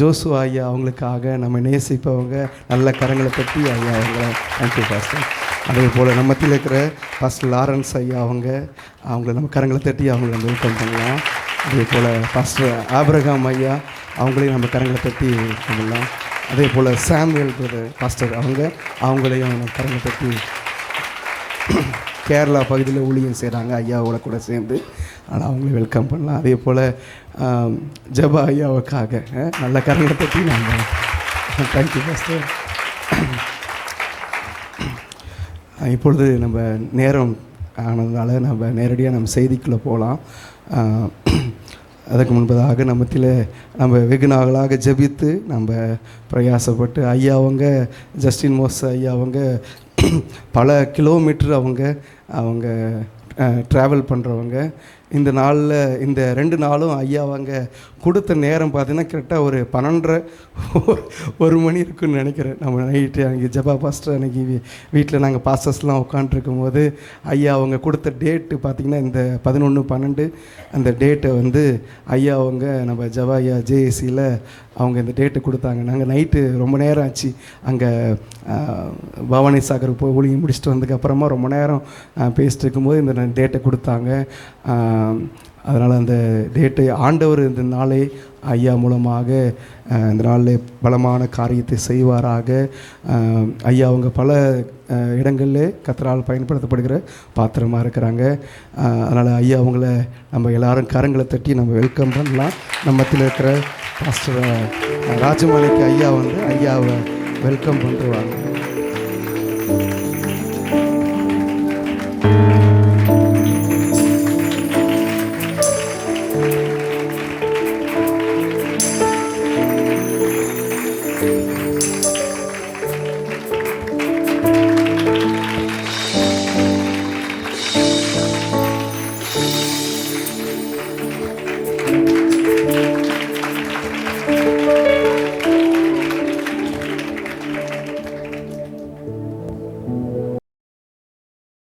ஜோசுவா ஐயா அவங்களுக்காக நம்ம நேசிப்பவங்க நல்ல கரங்களை தட்டி ஐயா அவங்கள தேங்க்யூ பாஸ்டர். அதே போல் நம்ம மத்தியில் இருக்கிற பாஸ்டர் லாரன்ஸ் ஐயா அவங்கள நம்ம கரங்களை தட்டி அவங்கள நம்ம வெல்கம் பண்ணலாம். அதே போல் பாஸ்டர் ஆபிரகாம் ஐயா அவங்களையும் நம்ம கரங்களை தட்டி பண்ணலாம். அதே போல் சாமுவேல் பிரதர் பாஸ்டர் அவங்களையும் நம்ம கரங்களை தட்டி கேரளா பகுதியில் ஊழியம் செய்கிறாங்க ஐயாவோட கூட சேர்ந்து, ஆனால் அவங்கள வெல்கம் பண்ணலாம். அதே போல் ஜபா ஐயாவுக்காக நல்ல கரங்களை தட்டி நாங்கள் தேங்க்யூ பாஸ்டர். இப்பொழுது நம்ம நேரம் ஆனதுனால நம்ம நேரடியாக நம்ம செய்திக்குள்ளே போகலாம். அதுக்கு முன்பதாக நம்ம வெகு நாளாக ஜெபித்து நம்ம பிரயாசப்பட்டு ஐயாவங்க ஜஸ்டின் மோஸ் ஐயாவங்க பல கிலோமீட்டர் அவங்க ட்ராவல் பண்ணுறவங்க. இந்த நாளில் இந்த 2 நாளும் ஐயாவங்க கொடுத்த நேரம் பார்த்தீங்கன்னா கரெக்டாக ஒரு 12:30 மணி இருக்குன்னு நினைக்கிறேன். நம்ம நைட்டு அன்றைக்கி ஜபா பாஸ்டர் அன்றைக்கி வீட்டில் நாங்கள் பாஸ்டர்ஸ்லாம் உட்காண்ட்ருக்கும் போது ஐயா அவங்க கொடுத்த டேட்டு பார்த்திங்கன்னா இந்த 11/12 அந்த டேட்டை ஐயா அவங்க நம்ம ஜபா ஐயா ஜேஏசியில் அவங்க இந்த டேட்டு கொடுத்தாங்க. நாங்கள் நைட்டு ரொம்ப நேரம் ஆச்சு அங்கே பவானி சாகர் போய் ஒழுங்கி முடிச்சுட்டு வந்ததுக்கப்புறமா ரொம்ப நேரம் பேசிட்டு இருக்கும்போது இந்த டேட்டை கொடுத்தாங்க. அதனால் அந்த டேட்டை ஆண்டவர் இந்த நாளை ஐயா மூலமாக இந்த நாளில் பலமான காரியத்தை செய்வாராக. ஐயா அவங்க பல இடங்களில் கர்த்தரால் பயன்படுத்தப்படுகிற பாத்திரமாக இருக்கிறாங்க. அதனால் ஐயா அவங்கள நம்ம எல்லாரும் கரங்களை தட்டி நம்ம வெல்கம் பண்ணலாம். நம்ம மத்தியில் இருக்கிற பாஸ்டர் ராஜமலைக்கு ஐயாவை வெல்கம் பண்ணுறாங்க.